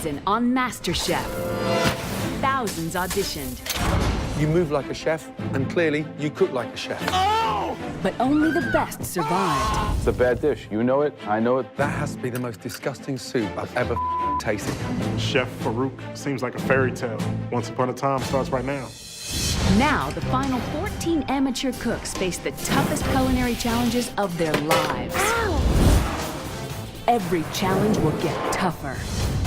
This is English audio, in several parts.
season on MasterChef. Thousands auditioned. You move like a chef, and clearly you cook like a chef. Oh! But only the best survived. It's a bad dish. You know it, I know it. That has to be the most disgusting soup I've ever tasted. Chef Faruq seems like a fairy tale. Once Upon a Time starts right now. Now, the final 14 amateur cooks face the toughest culinary challenges of their lives. Ow! Every challenge will get tougher.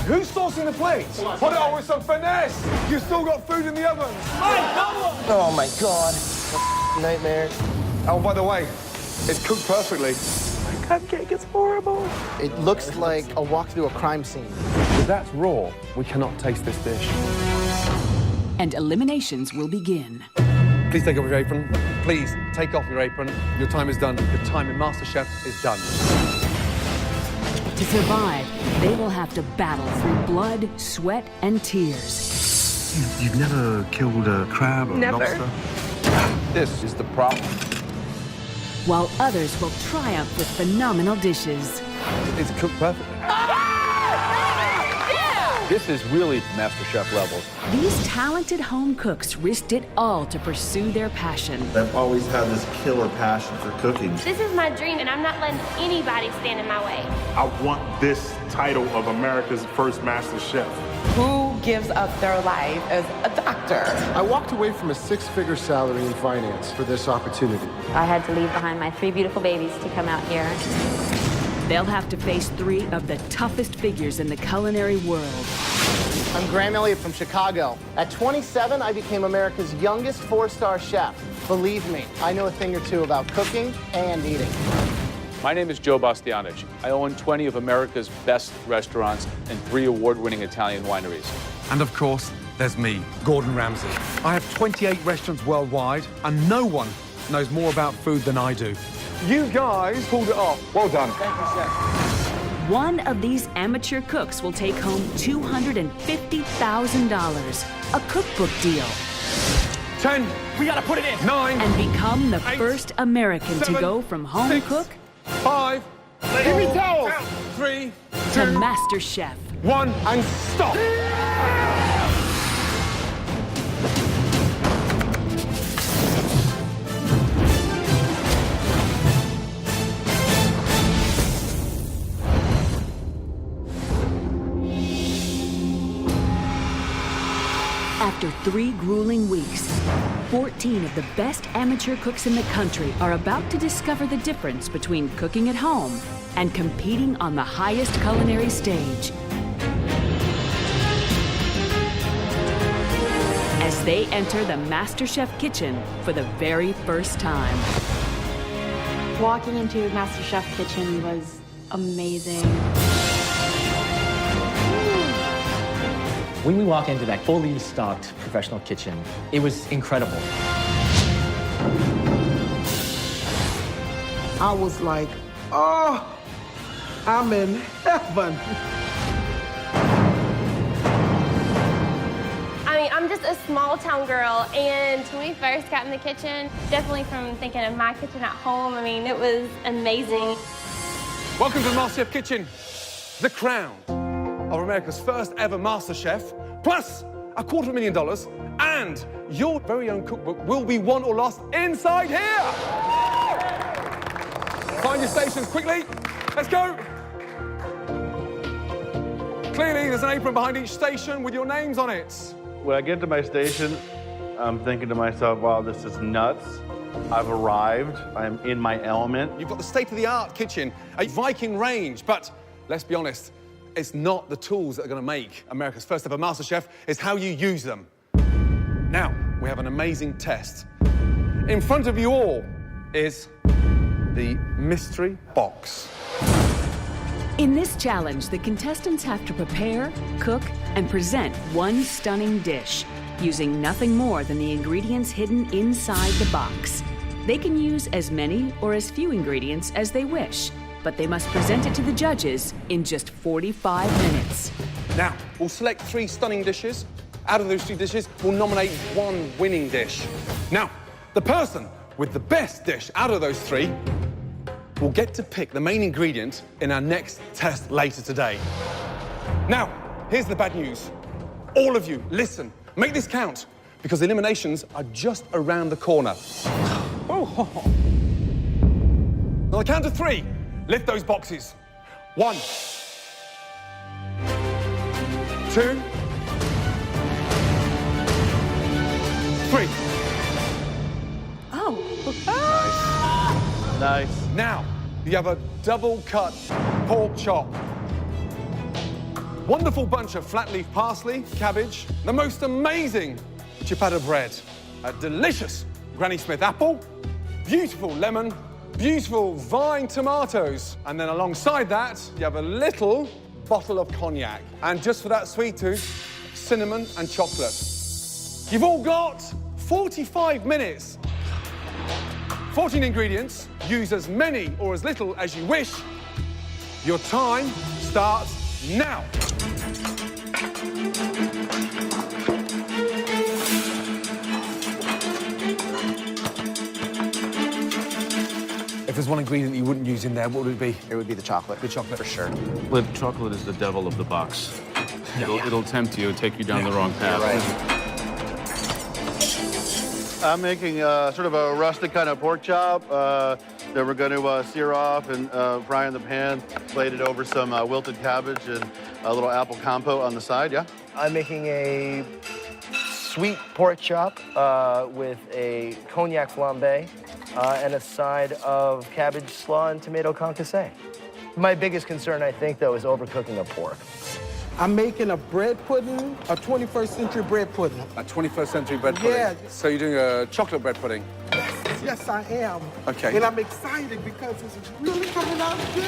Who's saucing the plates? Put it on with some finesse. You still got food in the oven. Oh my God, nightmare. Oh, by the way, it's cooked perfectly. My cupcake is horrible. It looks like a walk through a crime scene. If that's raw, we cannot taste this dish. And eliminations will begin. Please take off your apron. Please take off your apron. Your time is done. Your time in MasterChef is done. To survive, they will have to battle through blood, sweat, and tears. You've never killed a crab or lobster? This is the problem. While others will triumph with phenomenal dishes. It's cooked perfectly. This is really MasterChef levels. These talented home cooks risked it all to pursue their passion. I've always had this killer passion for cooking. This is my dream, and I'm not letting anybody stand in my way. I want this title of America's first Master Chef. Who gives up their life as a doctor? I walked away from a six-figure salary in finance for this opportunity. I had to leave behind my 3 beautiful babies to come out here. They'll have to face 3 of the toughest figures in the culinary world. I'm Graham Elliott from Chicago. At 27, I became America's youngest 4-star chef. Believe me, I know a thing or two about cooking and eating. My name is Joe Bastianich. I own 20 of America's best restaurants and 3 award-winning Italian wineries. And of course, there's me, Gordon Ramsay. I have 28 restaurants worldwide, and no one knows more about food than I do. You guys pulled it off. Well done. Thank you, chef. One of these amateur cooks will take home $250,000, a cookbook deal. 10. We gotta put it in. 9. And become the 8, first American 7, to go from home 6, cook 5. Give me towels. 3, to 2, MasterChef. 1, and stop. After 3 grueling weeks, 14 of the best amateur cooks in the country are about to discover the difference between cooking at home and competing on the highest culinary stage. As they enter the MasterChef kitchen for the very first time. Walking into MasterChef kitchen was amazing. When we walk into that fully stocked professional kitchen, it was incredible. I was like, oh, I'm in heaven. I mean, I'm just a small town girl, and when we first got in the kitchen, definitely from thinking of my kitchen at home, I mean, it was amazing. Welcome to the MasterChef kitchen. The crown of America's first ever MasterChef, plus $250,000, and your very own cookbook will be won or lost inside here. Find your stations quickly. Let's go. Clearly, there's an apron behind each station with your names on it. When I get to my station, I'm thinking to myself, wow, this is nuts. I've arrived. I'm in my element. You've got the state-of-the-art kitchen, a Viking range, but let's be honest, it's not the tools that are going to make America's first ever MasterChef, it's how you use them. Now, we have an amazing test. In front of you all is the mystery box. In this challenge, the contestants have to prepare, cook, and present one stunning dish, using nothing more than the ingredients hidden inside the box. They can use as many or as few ingredients as they wish, but they must present it to the judges in just 45 minutes. Now, we'll select 3 stunning dishes. Out of those 3 dishes, we'll nominate 1 winning dish. Now, the person with the best dish out of those 3 will get to pick the main ingredient in our next test later today. Now, here's the bad news. All of you, listen, make this count, because eliminations are just around the corner. On the count of 3, lift those boxes. 1, 2, 3. Oh. Nice. Now, you have a double-cut pork chop. Wonderful bunch of flat leaf parsley, cabbage, the most amazing ciabatta bread, a delicious Granny Smith apple, beautiful lemon, beautiful vine tomatoes, and then alongside that, you have a little bottle of cognac. And just for that sweet tooth, cinnamon and chocolate. You've all got 45 minutes. 14 ingredients, use as many or as little as you wish. Your time starts now. If there's one ingredient you wouldn't use in there, what would it be? It would be the chocolate. The chocolate. For sure. Well, chocolate is the devil of the box. It'll tempt you, take you down the wrong path. Right. I'm making sort of a rustic kind of pork chop that we're going to sear off and fry in the pan, plated over some wilted cabbage and a little apple compote on the side, yeah? I'm making a sweet pork chop with a cognac flambe and a side of cabbage slaw and tomato concassé. My biggest concern, I think, though, is overcooking the pork. I'm making a bread pudding, a 21st century bread pudding. A 21st century bread pudding? Yeah. So you're doing a chocolate bread pudding? Yes, I am. Okay. And I'm excited because it's really coming out good.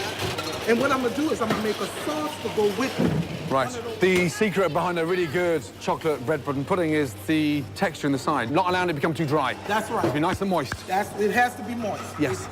And what I'm gonna do is I'm gonna make a sauce to go with it. Right. The secret behind a really good chocolate bread pudding is the texture in the side, not allowing it to become too dry. That's right. It'll be nice and moist. It has to be moist. Yes.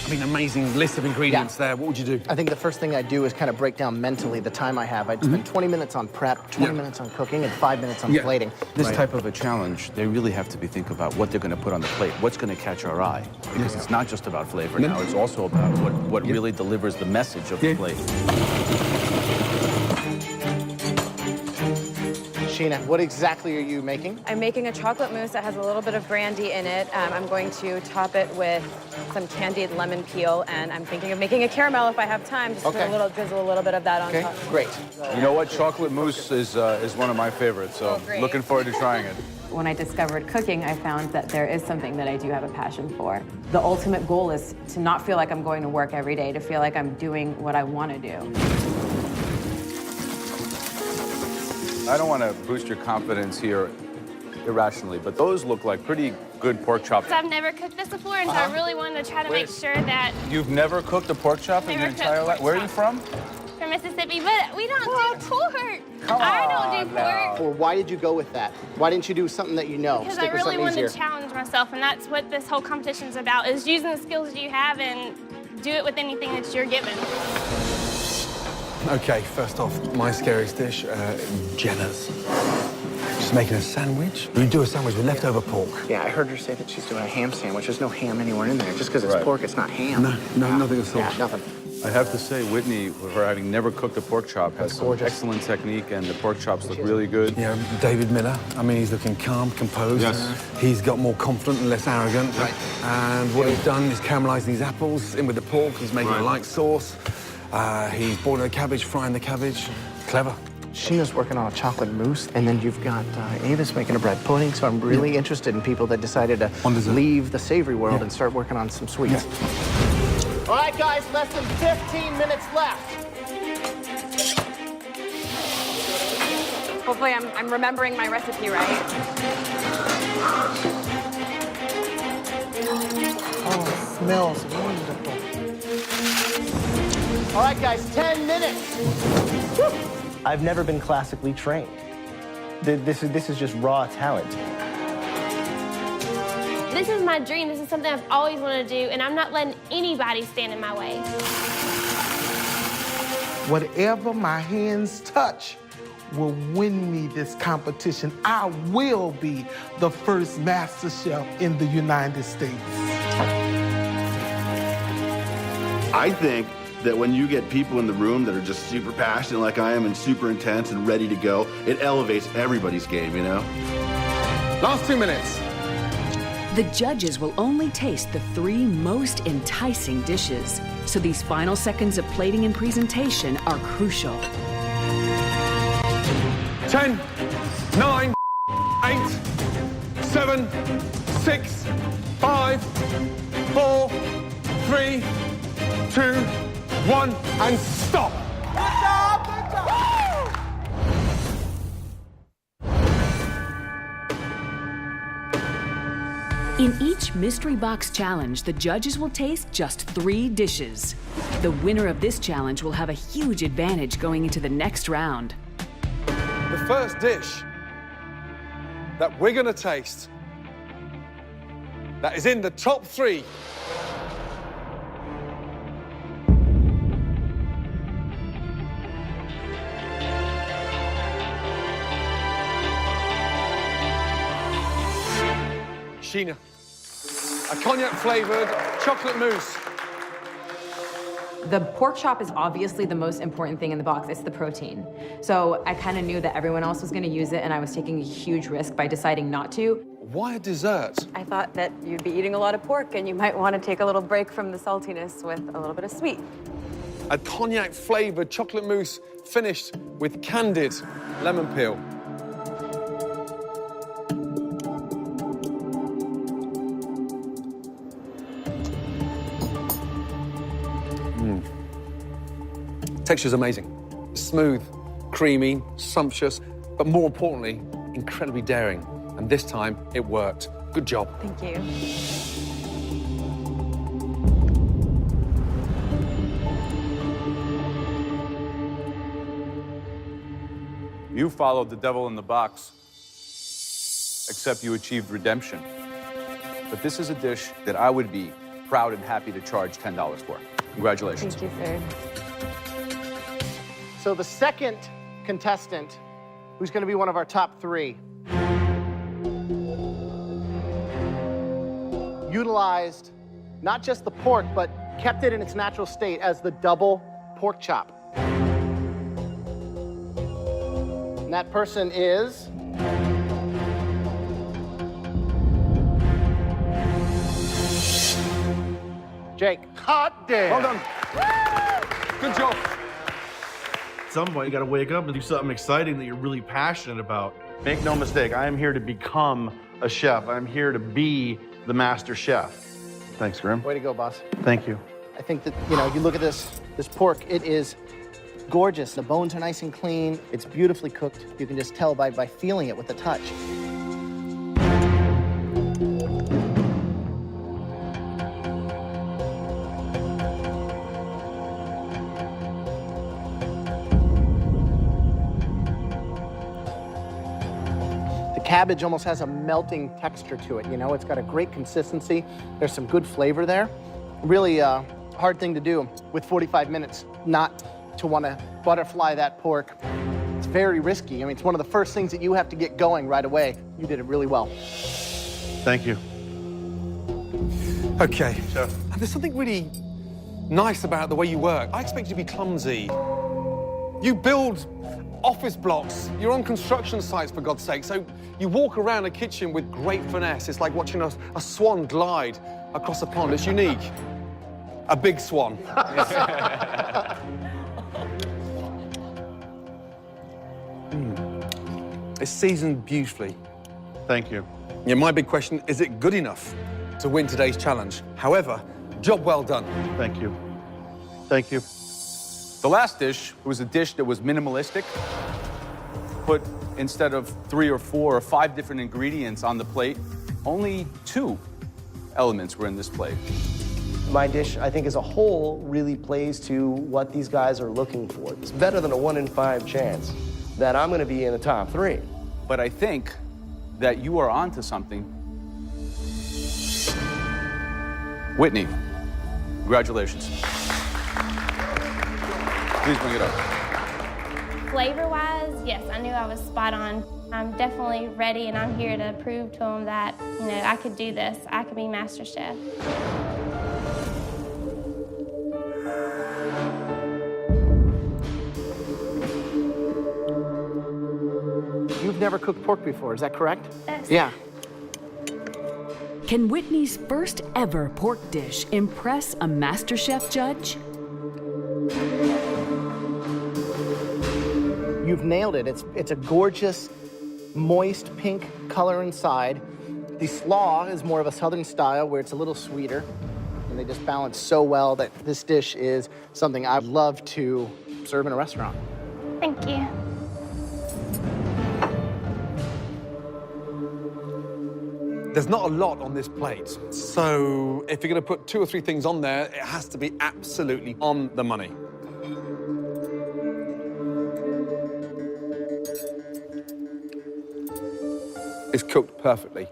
I mean, amazing list of ingredients there. What would you do? I think the first thing I'd do is kind of break down mentally the time I have. I'd spend 20 minutes on prep, 20 minutes on cooking, and 5 minutes on plating. This type of a challenge, they really have to be thinking about what they're going to put on the plate, what's going to catch our eye. Because it's not just about flavor now, it's also about what really delivers the message of the plate. Sheena, what exactly are you making? I'm making a chocolate mousse that has a little bit of brandy in it. I'm going to top it with some candied lemon peel, and I'm thinking of making a caramel if I have time. Just put a little, drizzle a little bit of that on top. Great. You know what? Chocolate mousse is one of my favorites, so looking forward to trying it. When I discovered cooking, I found that there is something that I do have a passion for. The ultimate goal is to not feel like I'm going to work every day, to feel like I'm doing what I want to do. I don't want to boost your confidence here irrationally, but those look like pretty good pork chops. So I've never cooked this before, and so I really wanted to try to make sure that... You've never cooked a pork chop in your entire life? Where are you from? From Mississippi, but we don't do pork. I don't do pork. Well, why did you go with that? Why didn't you do something that you know? Because I really wanted to challenge myself, and that's what this whole competition's about, is using the skills you have and do it with anything that you're given. Okay, first off, my scariest dish, Jenna's. She's making a sandwich. You do a sandwich with leftover pork. Yeah, I heard her say that she's doing a ham sandwich. There's no ham anywhere in there. Just because it's pork, it's not ham. No, nothing at all. Yeah, nothing. I have to say, Whitney, with her having never cooked a pork chop, has some excellent technique, and the pork chops look really good. Yeah, David Miller, I mean, he's looking calm, composed. Yes. He's got more confident and less arrogant. Right. And what he's done is caramelizing these apples in with the pork. He's making a light sauce. He's boiling the cabbage, frying the cabbage. Clever. Sheena's working on a chocolate mousse, and then you've got Avis making a bread pudding, so I'm really interested in people that decided to leave the savory world and start working on some sweets. All right, guys, less than 15 minutes left. Hopefully I'm remembering my recipe right. Oh, it smells wonderful. All right, guys, 10 minutes. Woo. I've never been classically trained. This is just raw talent. This is my dream. This is something I've always wanted to do, and I'm not letting anybody stand in my way. Whatever my hands touch will win me this competition. I will be the first MasterChef in the United States. I think that when you get people in the room that are just super passionate like I am and super intense and ready to go, it elevates everybody's game, you know? Last 2 minutes. The judges will only taste the 3 most enticing dishes, so these final seconds of plating and presentation are crucial. 10, 9, 8, 7, 6, 5, 4, 3, 2, 1, and stop. Good job, good job. In each mystery box challenge, the judges will taste just 3 dishes. The winner of this challenge will have a huge advantage going into the next round. The first dish that we're gonna taste that is in the top 3 Sheena, a cognac-flavored chocolate mousse. The pork chop is obviously the most important thing in the box. It's the protein. So I kind of knew that everyone else was going to use it, and I was taking a huge risk by deciding not to. Why a dessert? I thought that you'd be eating a lot of pork, and you might want to take a little break from the saltiness with a little bit of sweet. A cognac-flavored chocolate mousse finished with candied lemon peel. Texture's amazing. Smooth, creamy, sumptuous, but more importantly, incredibly daring. And this time, it worked. Good job. Thank you. You followed the devil in the box, except you achieved redemption. But this is a dish that I would be proud and happy to charge $10 for. Congratulations. Thank you, sir. So the second contestant, who's going to be one of our top 3, utilized not just the pork, but kept it in its natural state as the double pork chop. And that person is... Jake. Hot damn. Well done. Good job. At some point, you gotta wake up and do something exciting that you're really passionate about. Make no mistake, I am here to become a chef. I'm here to be the master chef. Thanks, Grim. Way to go, boss. Thank you. I think that, you know, you look at this pork, it is gorgeous. The bones are nice and clean. It's beautifully cooked. You can just tell by feeling it with the touch. Cabbage almost has a melting texture to it, you know? It's got a great consistency. There's some good flavor there. Really hard thing to do with 45 minutes, not to want to butterfly that pork. It's very risky. I mean, it's one of the first things that you have to get going right away. You did it really well. Thank you. Okay, Chef. And there's something really nice about the way you work. I expect you to be clumsy. You build office blocks. You're on construction sites, for God's sake. So you walk around a kitchen with great finesse. It's like watching a swan glide across a pond. It's unique. A big swan. It's seasoned beautifully. Thank you. Yeah, my big question, is it good enough to win today's challenge? However, job well done. Thank you. Thank you. The last dish was a dish that was minimalistic. Put, instead of 3 or 4 or 5 different ingredients on the plate, only 2 elements were in this plate. My dish, I think, as a whole, really plays to what these guys are looking for. It's better than a 1 in 5 chance that I'm going to be in the top 3. But I think that you are onto something. Whitney, congratulations. Please bring it up. Flavor-wise, yes, I knew I was spot on. I'm definitely ready, and I'm here to prove to them that, you know, I could do this. I could be MasterChef. never cooked pork before, is that correct? Yes. Yeah. Can Whitney's first ever pork dish impress a MasterChef judge? You've nailed it. It's a gorgeous, moist pink color inside. The slaw is more of a southern style where it's a little sweeter. And they just balance so well that this dish is something I'd love to serve in a restaurant. Thank you. There's not a lot on this plate, so if you're gonna put 2 or 3 things on there, it has to be absolutely on the money. It's cooked perfectly.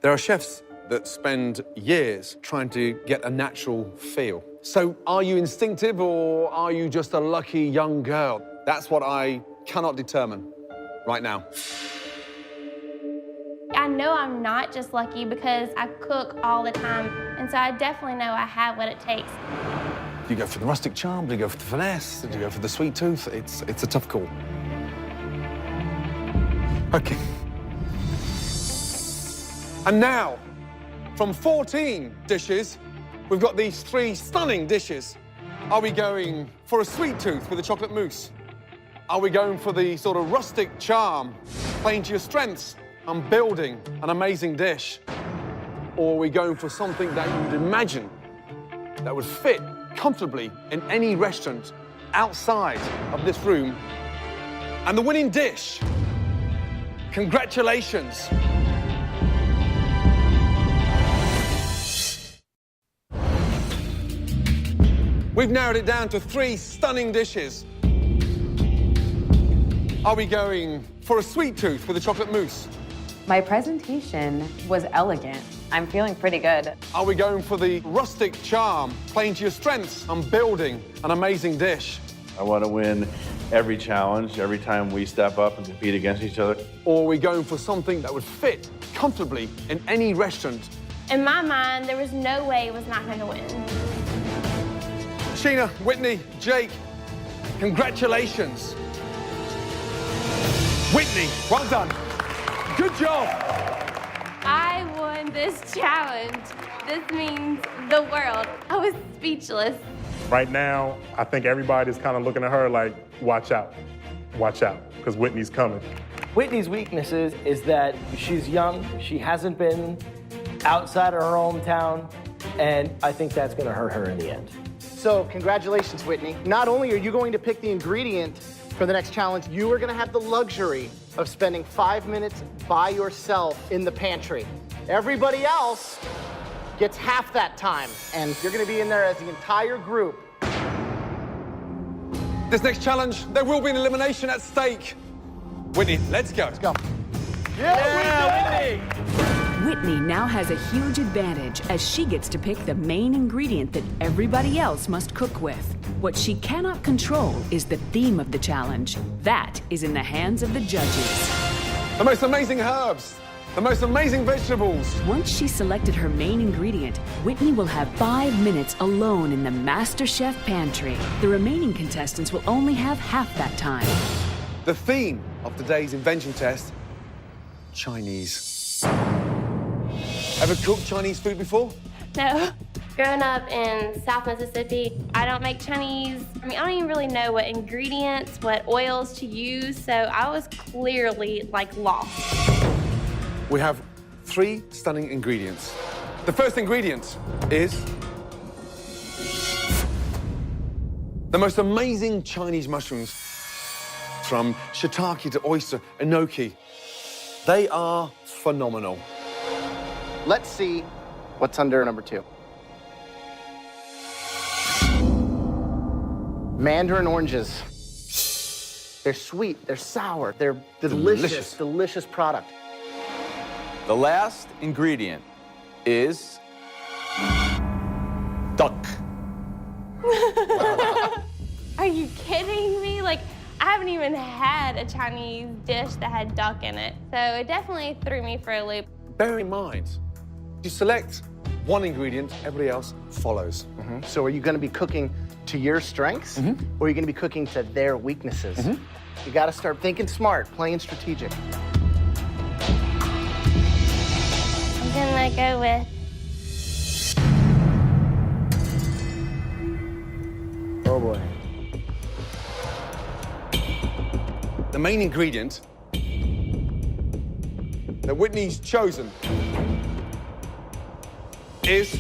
There are chefs that spend years trying to get a natural feel. So are you instinctive or are you just a lucky young girl? That's what I cannot determine right now. I know I'm not just lucky because I cook all the time, and so I definitely know I have what it takes. Do you go for the rustic charm? Do you go for the finesse? Do you go for the sweet tooth? It's a tough call. Okay. And now, from 14 dishes, we've got these 3 stunning dishes. Are we going for a sweet tooth with a chocolate mousse? Are we going for the sort of rustic charm, playing to your strengths and building an amazing dish? Or are we going for something that you would imagine that would fit comfortably in any restaurant outside of this room? And the winning dish, congratulations. We've narrowed it down to 3 stunning dishes. Are we going for a sweet tooth with a chocolate mousse? My presentation was elegant. I'm feeling pretty good. Are we going for the rustic charm, playing to your strengths and building an amazing dish? I want to win every challenge, every time we step up and compete against each other. Or are we going for something that would fit comfortably in any restaurant? In my mind, there was no way it was not going to win. Sheena, Whitney, Jake, congratulations. Whitney, well done. Good job. I won this challenge. This means the world. I was speechless. Right now, I think everybody's kind of looking at her like, watch out, because Whitney's coming. Whitney's weaknesses is that she's young, she hasn't been outside of her hometown, and I think that's gonna hurt her in the end. So congratulations, Whitney. Not only are you going to pick the ingredient for the next challenge, you are gonna have the luxury of spending 5 minutes by yourself in the pantry. Everybody else gets half that time, and you're gonna be in there as the entire group. This next challenge, there will be an elimination at stake. Whitney, let's go. Let's go. Yeah, Whitney now has a huge advantage as she gets to pick the main ingredient that everybody else must cook with. What she cannot control is the theme of the challenge. That is in the hands of the judges. The most amazing herbs, the most amazing vegetables. Once she's selected her main ingredient, Whitney will have 5 minutes alone in the MasterChef pantry. The remaining contestants will only have half that time. The theme of today's invention test, Chinese. Ever cooked Chinese food before? No. Growing up in South Mississippi, I don't make Chinese. I don't even really know what ingredients, what oils to use, so I was clearly, lost. We have 3 stunning ingredients. The first ingredient is the most amazing Chinese mushrooms, from shiitake to oyster, enoki. They are phenomenal. Let's see what's under number 2. Mandarin oranges. They're sweet, they're sour, they're delicious product. The last ingredient is duck. Are you kidding me? I haven't even had a Chinese dish that had duck in it, so it definitely threw me for a loop. Bear in mind, you select one ingredient, everybody else follows. So are you gonna be cooking to your strengths, or are you gonna be cooking to their weaknesses? You gotta start thinking smart, playing strategic. gonna go with Oh boy. The main ingredient that Whitney's chosen is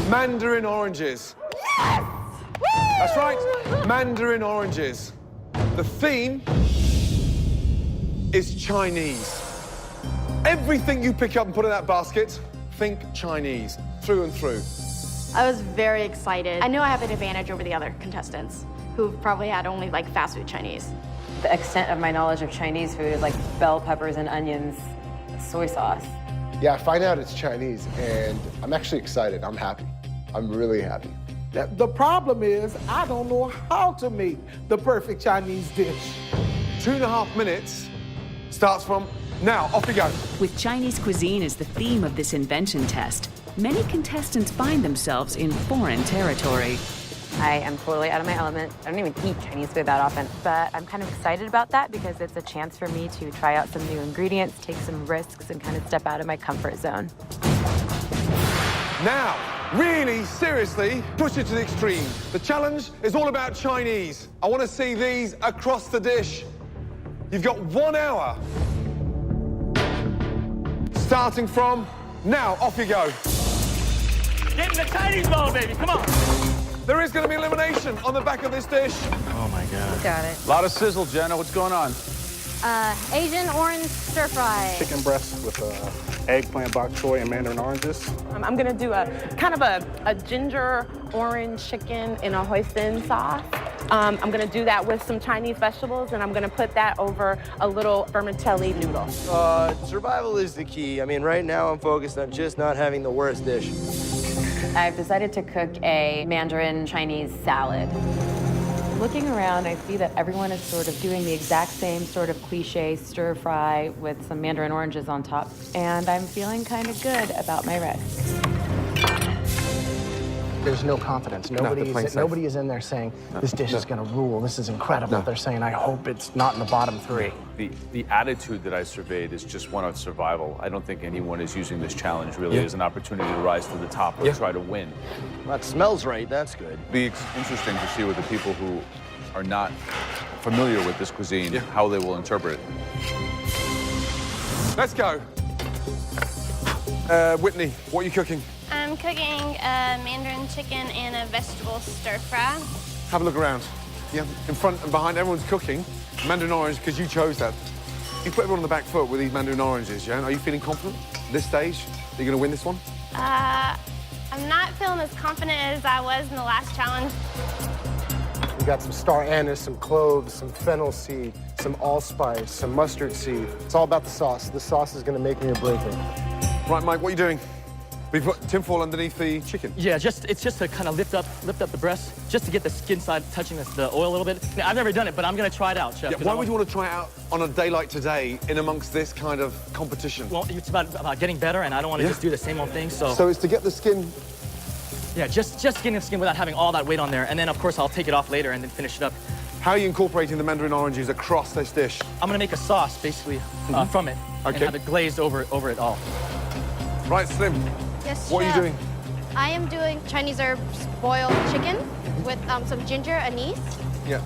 Mandarin oranges. That's right, Mandarin oranges. The theme is Chinese. Everything you pick up and put in that basket, think Chinese, through and through. I was very excited. I knew I have an advantage over the other contestants who probably had only like fast food Chinese. The extent of my knowledge of Chinese food is like bell peppers and onions, soy sauce. Yeah, I find out it's Chinese, and I'm actually excited. I'm happy. I'm really happy. The problem is I don't know how to make the perfect Chinese dish. 2.5 minutes starts from now. Off we go. With Chinese cuisine as the theme of this invention test, many contestants find themselves in foreign territory. I am totally out of my element. I don't even eat Chinese food that often, but I'm kind of excited about that because it's a chance for me to try out some new ingredients, take some risks, and kind of step out of my comfort zone. Now, really, seriously, push it to the extreme. The challenge is all about Chinese. I want to see these across the dish. You've got 1 hour. Starting from now. Off you go. Get in the Chinese bowl, baby, come on. There is going to be elimination on the back of this dish. Oh my God. Got it. A lot of sizzle, Jenna. What's going on? Asian orange stir fry. Chicken breast with eggplant, bok choy, and mandarin oranges. I'm gonna do a kind of a ginger orange chicken in a hoisin sauce. I'm gonna do that with some Chinese vegetables, and I'm gonna put that over a little vermicelli noodle. Survival is the key. I mean, right now I'm focused on just not having the worst dish. I've decided to cook a Mandarin Chinese salad. Looking around, I see that everyone is sort of doing the exact same sort of cliche stir fry with some Mandarin oranges on top, and I'm feeling kind of good about my risk. There's no confidence. Nobody is in there saying, this dish is going to rule, this is incredible. They're saying, I hope it's not in the bottom 3. The attitude that I surveyed is just one of survival. I don't think anyone is using this challenge really as an opportunity to rise to the top or try to win. That smells right, that's good. Be interesting to see with the people who are not familiar with this cuisine, how they will interpret it. Let's go. Whitney, what are you cooking? I'm cooking a Mandarin chicken and a vegetable stir fry. Have a look around. Yeah, in front and behind, everyone's cooking. Mandarin orange, because you chose that. You put everyone on the back foot with these Mandarin oranges, Jen. Are you feeling confident at this stage that you're going to win this one? I'm not feeling as confident as I was in the last challenge. We got some star anise, some cloves, some fennel seed, some allspice, some mustard seed. It's all about the sauce. The sauce is going to make me or break me. Right, Mike, what are you doing? We put tinfoil underneath the chicken. Yeah, it's just to kind of lift up the breast, just to get the skin side touching the oil a little bit. Now, I've never done it, but I'm gonna try it out, Chef. Yeah, why would you want to try it out on a day like today in amongst this kind of competition? Well, it's about getting better, and I don't want to just do the same old thing, so... So it's to get the skin... Yeah, just getting the skin without having all that weight on there, and then, of course, I'll take it off later and then finish it up. How are you incorporating the Mandarin oranges across this dish? I'm gonna make a sauce, basically, from it, and have it glazed over it all. Right, Slim. Yes, what are you Chef. doing? I am doing Chinese herbs boiled chicken with some ginger, anise. Yeah.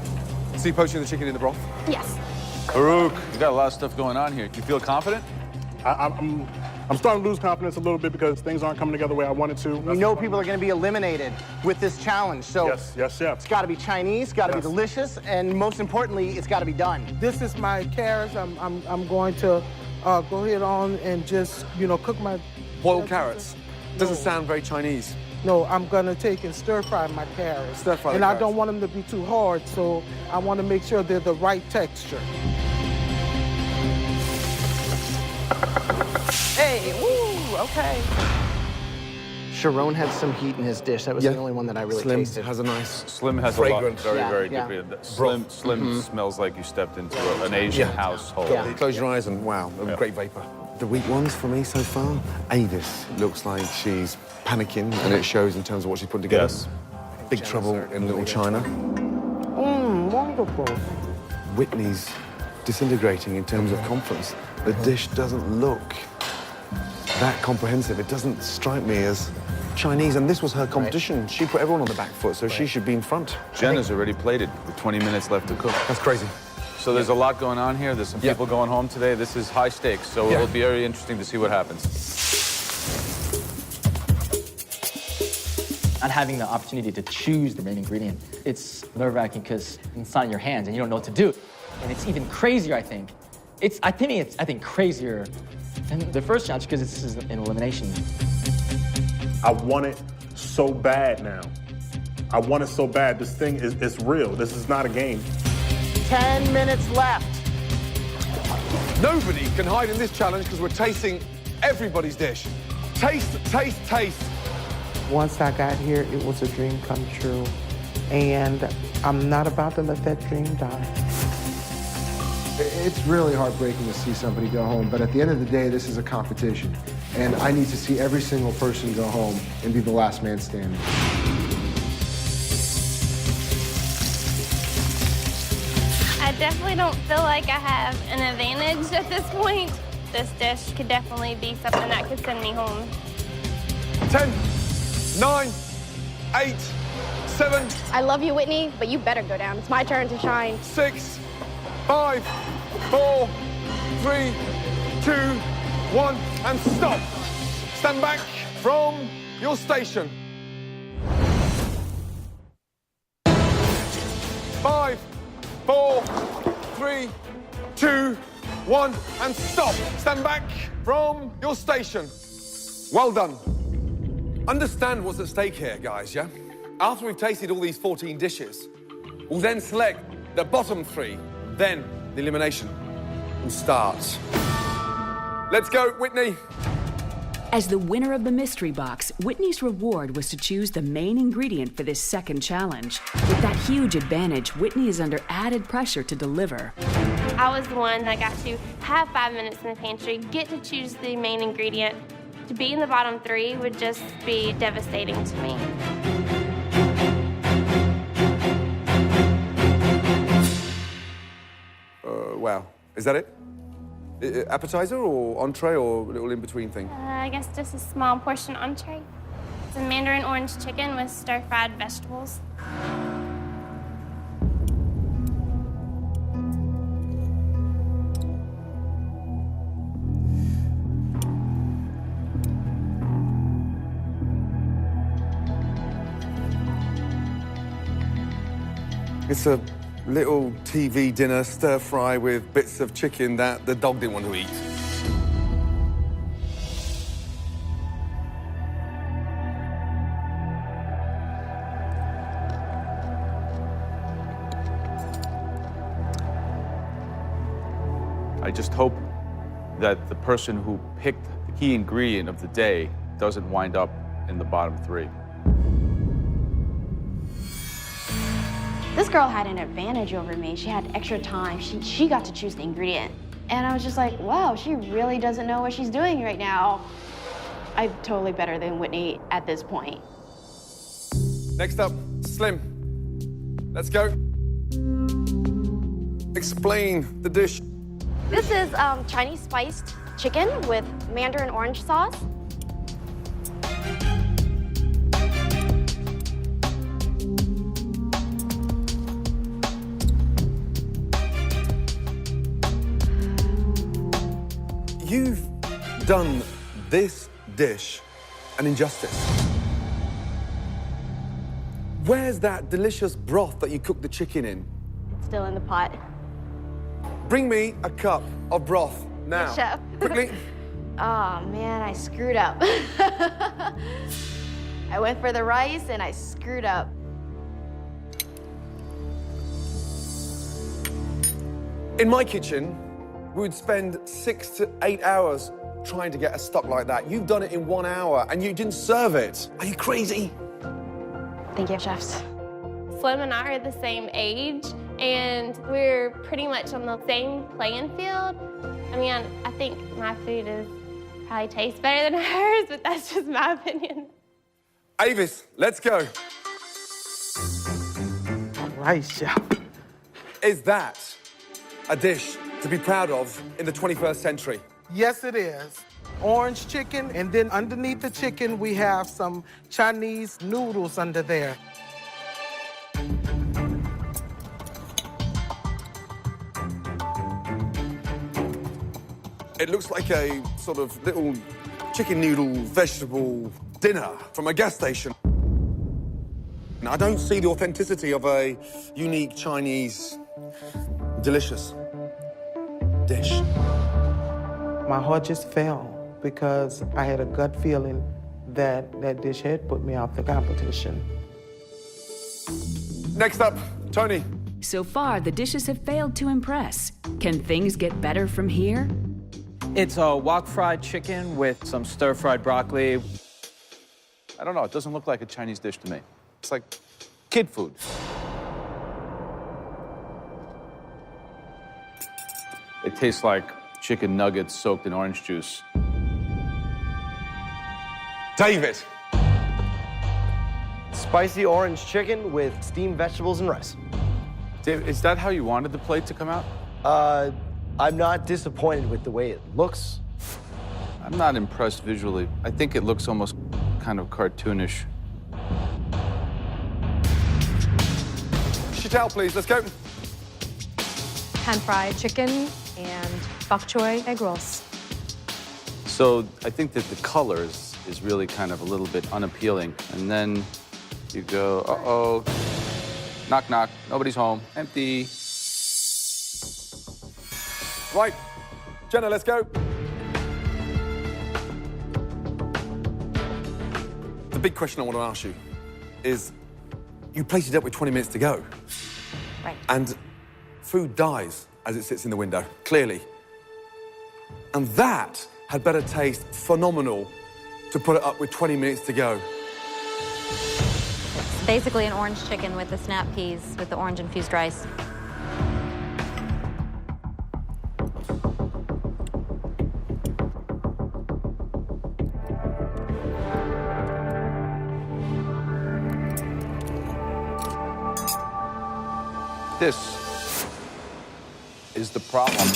So you're poaching the chicken in the broth? Yes. Faruq, you got a lot of stuff going on here. Do you feel confident? I'm starting to lose confidence a little bit because things aren't coming together the way I wanted to. We know people are going to be eliminated with this challenge, so yes, Chef. It's got to be Chinese, got to be delicious, and most importantly, it's got to be done. This is my carrots. I'm going to go ahead on and just, cook my... Boiled carrots? Doesn't sound very Chinese. No, I'm gonna take and stir fry my carrots. Stir fry the and carrots. I don't want them to be too hard, so I want to make sure they're the right texture. Hey, woo, okay. Sharone had some heat in his dish. That was the only one that I really Slim tasted. has a nice Slim has fragrance. a lot, very good. Slim smells like you stepped into an Asian household. Yeah. Close your eyes and wow, great vapor. The weak ones for me so far, Avis looks like she's panicking, and it shows in terms of what she's putting together. Yes. Big trouble in Little China. Wonderful. Whitney's disintegrating in terms of confidence. The dish doesn't look that comprehensive. It doesn't strike me as Chinese, and this was her competition. She put everyone on the back foot, so she should be in front. Jenna's already plated with 20 minutes left to cook. That's crazy. So there's a lot going on here. There's some people going home today. This is high stakes, so it'll be very interesting to see what happens. Not having the opportunity to choose the main ingredient, it's nerve-wracking because it's not in your hands and you don't know what to do. And it's even crazier, I think. I think crazier than the first challenge because this is an elimination. I want it so bad now. I want it so bad. This thing is real. This is not a game. 10 minutes left. Nobody can hide in this challenge because we're tasting everybody's dish. Taste, taste, taste. Once I got here, it was a dream come true. And I'm not about to let that dream die. It's really heartbreaking to see somebody go home, but at the end of the day, this is a competition. And I need to see every single person go home and be the last man standing. I definitely don't feel like I have an advantage at this point. This dish could definitely be something that could send me home. 10, 9, 8, 7. I love you, Whitney, but you better go down. It's my turn to shine. 6, 5, 4, 3, 2, 1, and stop. Stand back from your station. 5, 4, 3, 2, 1, and stop. Stand back from your station. Well done. Understand what's at stake here, guys, yeah? After we've tasted all these 14 dishes, we'll then select the bottom 3, then the elimination will start. Let's go, Whitney. As the winner of the mystery box, Whitney's reward was to choose the main ingredient for this second challenge. With that huge advantage, Whitney is under added pressure to deliver. I was the one that got to have 5 minutes in the pantry, get to choose the main ingredient. To be in the bottom 3 would just be devastating to me. Wow. Is that it? Appetizer or entree or a little in-between thing? I guess just a small portion entree. It's a Mandarin orange chicken with stir-fried vegetables. It's a little TV dinner stir-fry with bits of chicken that the dog didn't want to eat. I just hope that the person who picked the key ingredient of the day doesn't wind up in the bottom 3. This girl had an advantage over me. She had extra time. She got to choose the ingredient. And I was just like, wow, she really doesn't know what she's doing right now. I'm totally better than Whitney at this point. Next up, Slim. Let's go. Explain the dish. This is Chinese spiced chicken with Mandarin orange sauce. You've done this dish an injustice. Where's that delicious broth that you cooked the chicken in? It's still in the pot. Bring me a cup of broth now. Yes, chef. Quickly. Oh man, I screwed up. I went for the rice and I screwed up. In my kitchen, we would spend 6 to 8 hours trying to get a stock like that. You've done it in 1 hour and you didn't serve it. Are you crazy? Thank you, chefs. Slim and I are the same age, and we're pretty much on the same playing field. I mean, I think my food probably tastes better than hers, but that's just my opinion. Avis, let's go. All right, chef. Is that a dish to be proud of in the 21st century? Yes, it is. orange chicken, and then underneath the chicken, we have some Chinese noodles under there. It looks like a sort of little chicken noodle vegetable dinner from a gas station. Now, I don't see the authenticity of a unique Chinese, delicious dish. My heart just fell because I had a gut feeling that that dish had put me off the competition. Next up, Tony. So far, the dishes have failed to impress. Can things get better from here? It's a wok fried chicken with some stir-fried broccoli. I don't know, it doesn't look like a Chinese dish to me. It's like kid food. It tastes like chicken nuggets soaked in orange juice. David. Spicy orange chicken with steamed vegetables and rice. David, is that how you wanted the plate to come out? I'm not disappointed with the way it looks. I'm not impressed visually. I think it looks almost kind of cartoonish. Sheetal, please, let's go. Pan-fried chicken and bok choy egg rolls. So I think that the color is really kind of a little bit unappealing. And then you go, uh-oh, knock, knock, nobody's home, empty. Right, Jenna, let's go. The big question I want to ask you is, you plated it up with 20 minutes to go. Right. And food dies as it sits in the window, clearly. And that had better taste phenomenal to put it up with 20 minutes to go. It's basically an orange chicken with the snap peas with the orange infused rice. This is the problem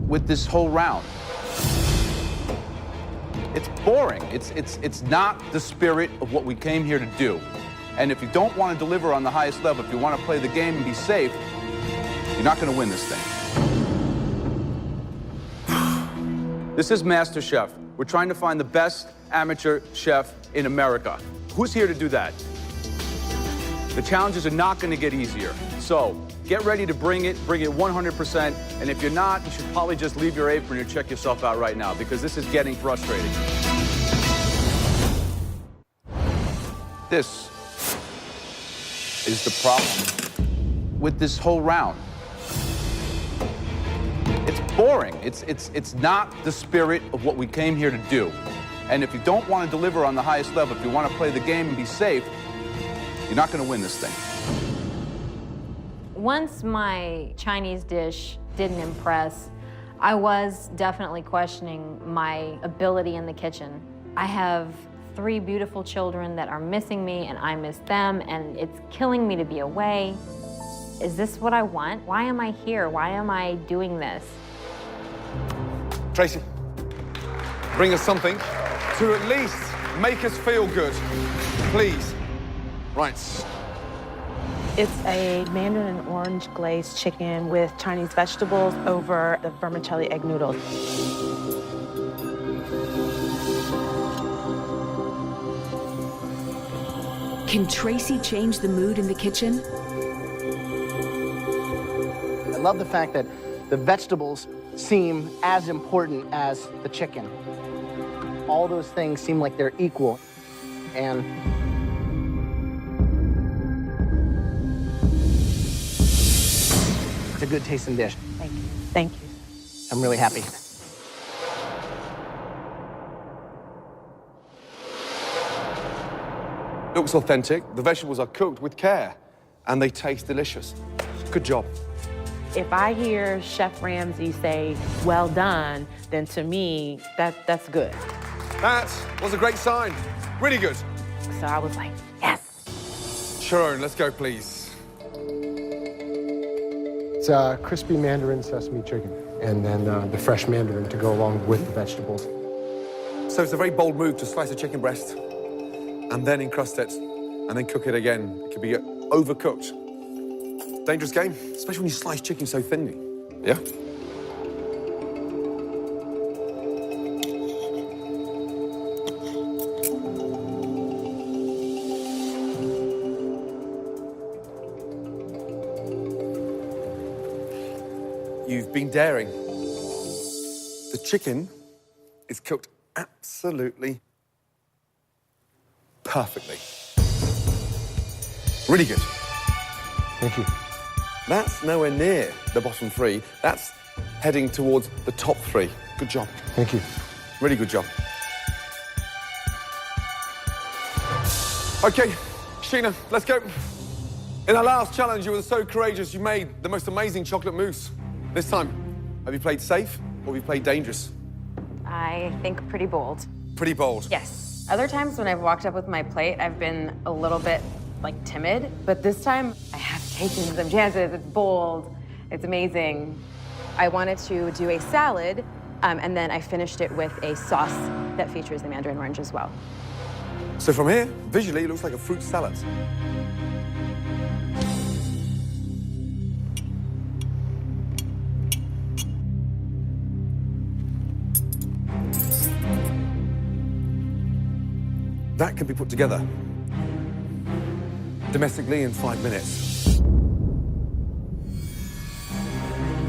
with this whole round. It's boring. It's not the spirit of what we came here to do. And if you don't want to deliver on the highest level, if you want to play the game and be safe, you're not going to win this thing. This is MasterChef. We're trying to find the best amateur chef in America. Who's here to do that? The challenges are not going to get easier. So get ready to bring it 100%. And if you're not, you should probably just leave your apron and check yourself out right now, because this is getting frustrating. This is the problem with this whole round. It's boring. It's not the spirit of what we came here to do. And if you don't want to deliver on the highest level, if you want to play the game and be safe, you're not going to win this thing. Once my Chinese dish didn't impress, I was definitely questioning my ability in the kitchen. I have 3 beautiful children that are missing me, and I miss them, and it's killing me to be away. Is this what I want? Why am I here? Why am I doing this? Tracy, bring us something to at least make us feel good, please. Right. It's a Mandarin orange glazed chicken with Chinese vegetables over the vermicelli egg noodles. Can Tracy change the mood in the kitchen? I love the fact that the vegetables seem as important as the chicken. All those things seem like they're equal. And it's a good tasting dish. Thank you. Thank you. I'm really happy. Looks authentic. The vegetables are cooked with care, and they taste delicious. Good job. If I hear Chef Ramsay say, well done, then to me, that's good. That was a great sign. Really good. So I was like, yes. Sharone, let's go, please. It's crispy Mandarin sesame chicken, and then the fresh Mandarin to go along with the vegetables. So it's a very bold move to slice a chicken breast and then encrust it and then cook it again. It could be overcooked. Dangerous game, especially when you slice chicken so thinly. Yeah? You've been daring. The chicken is cooked absolutely perfectly. Really good. Thank you. That's nowhere near the bottom three. That's heading towards the top three. Good job. Thank you. Really good job. Okay, Sheena, let's go. In our last challenge, you were so courageous, you made the most amazing chocolate mousse. This time, have you played safe or have you played dangerous? I think pretty bold. Pretty bold. Yes. Other times when I've walked up with my plate, I've been a little bit, like, timid. But this time, I have taken some chances. It's bold. It's amazing. I wanted to do a salad, and then I finished it with a sauce that features the Mandarin orange as well. So from here, visually, it looks like a fruit salad. That can be put together domestically in 5 minutes.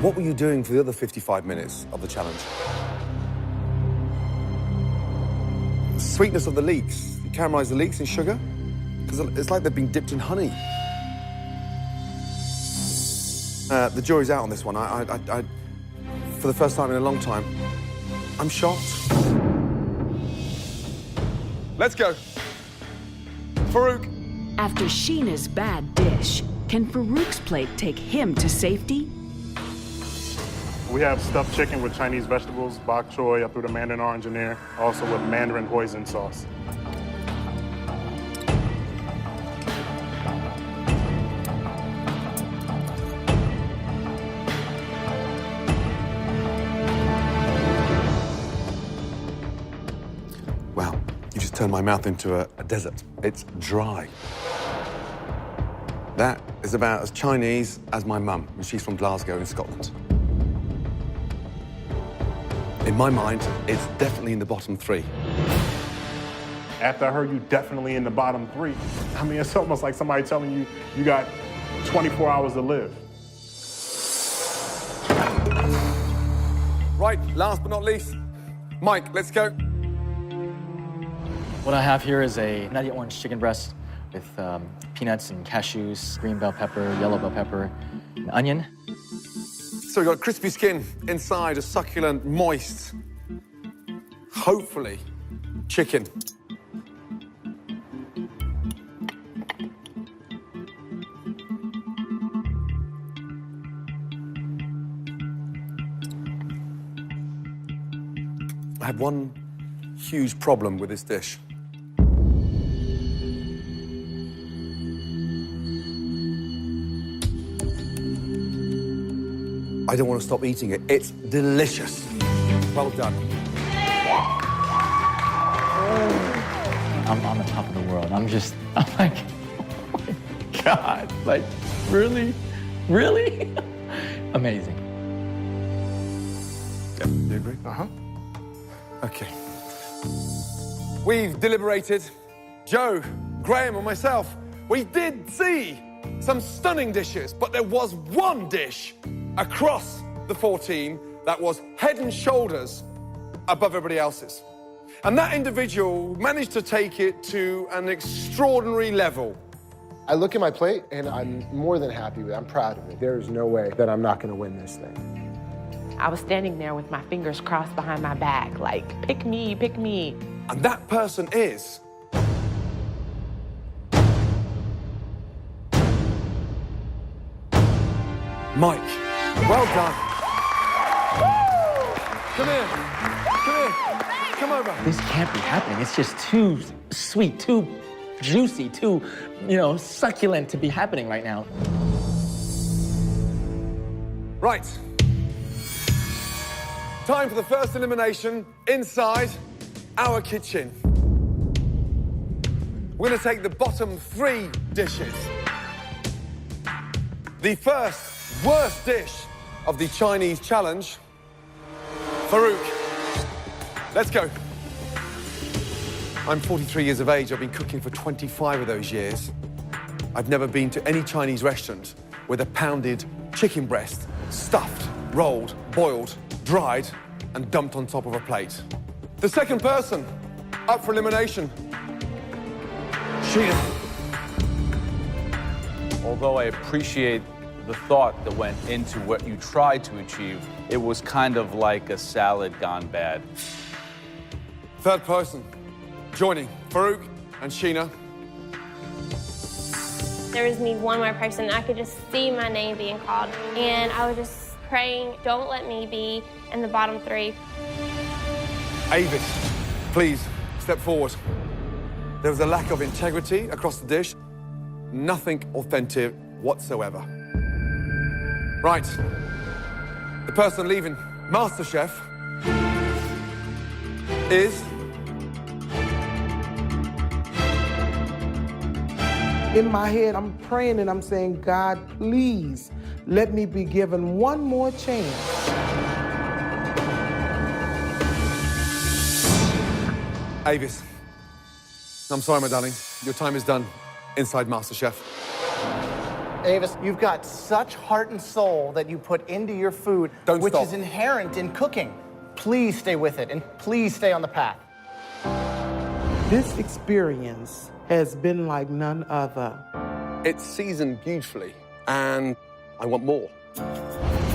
What were you doing for the other 55 minutes of the challenge? The sweetness of the leeks. You caramelize the leeks in sugar? Because it's like they've been dipped in honey. The jury's out on this one. I, for the first time in a long time, I'm shocked. Let's go. Faruq. After Sheena's bad dish, can Faruq's plate take him to safety? We have stuffed chicken with Chinese vegetables, bok choy, up through the Mandarin orange in there, also with Mandarin hoisin sauce. Wow, you just turned my mouth into a desert. It's dry. That is about as Chinese as my mum, and she's from Glasgow in Scotland. In my mind, it's definitely in the bottom three. After I heard you definitely in the bottom three, I mean, it's almost like somebody telling you you got 24 hours to live. Right, last but not least, Mike, let's go. What I have here is a nutty orange chicken breast with peanuts and cashews, green bell pepper, yellow bell pepper, and onion. So we've got crispy skin inside, a succulent, moist, hopefully, chicken. I had one huge problem with this dish. I don't want to stop eating it. It's delicious. Well done. I'm on the top of the world. I'm like, oh my God, like, really? Really? Amazing. Yeah, you agree? Uh-huh. Okay. We've deliberated. Joe, Graham, and myself, we did see some stunning dishes, but there was one dish across the 14 that was head and shoulders above everybody else's. And that individual managed to take it to an extraordinary level. I look at my plate and I'm more than happy with it. I'm proud of it. There is no way that I'm not gonna win this thing. I was standing there with my fingers crossed behind my back, like, pick me, pick me. And that person is... Mike. Well done. Come here. Come here. Come over. This can't be happening. It's just too sweet, too juicy, too, succulent to be happening right now. Right. Time for the first elimination inside our kitchen. We're gonna take the bottom 3 dishes. The first worst dish of the Chinese challenge. Faruq, let's go. I'm 43 years of age. I've been cooking for 25 of those years. I've never been to any Chinese restaurant with a pounded chicken breast, stuffed, rolled, boiled, dried, and dumped on top of a plate. The second person up for elimination, Sheena. Although I appreciate the thought that went into what you tried to achieve, it was kind of like a salad gone bad. Third person, joining Faruq and Sheena. There was me one more person. I could just see my name being called. And I was just praying, don't let me be in the bottom 3. Avis, please step forward. There was a lack of integrity across the dish. Nothing authentic whatsoever. Right. The person leaving MasterChef is... In my head, I'm praying and I'm saying, God, please let me be given one more chance. Avis, I'm sorry, my darling. Your time is done inside MasterChef. Avis, you've got such heart and soul that you put into your food, which is inherent in cooking. Please stay with it, and please stay on the path. This experience has been like none other. It's seasoned beautifully, and I want more.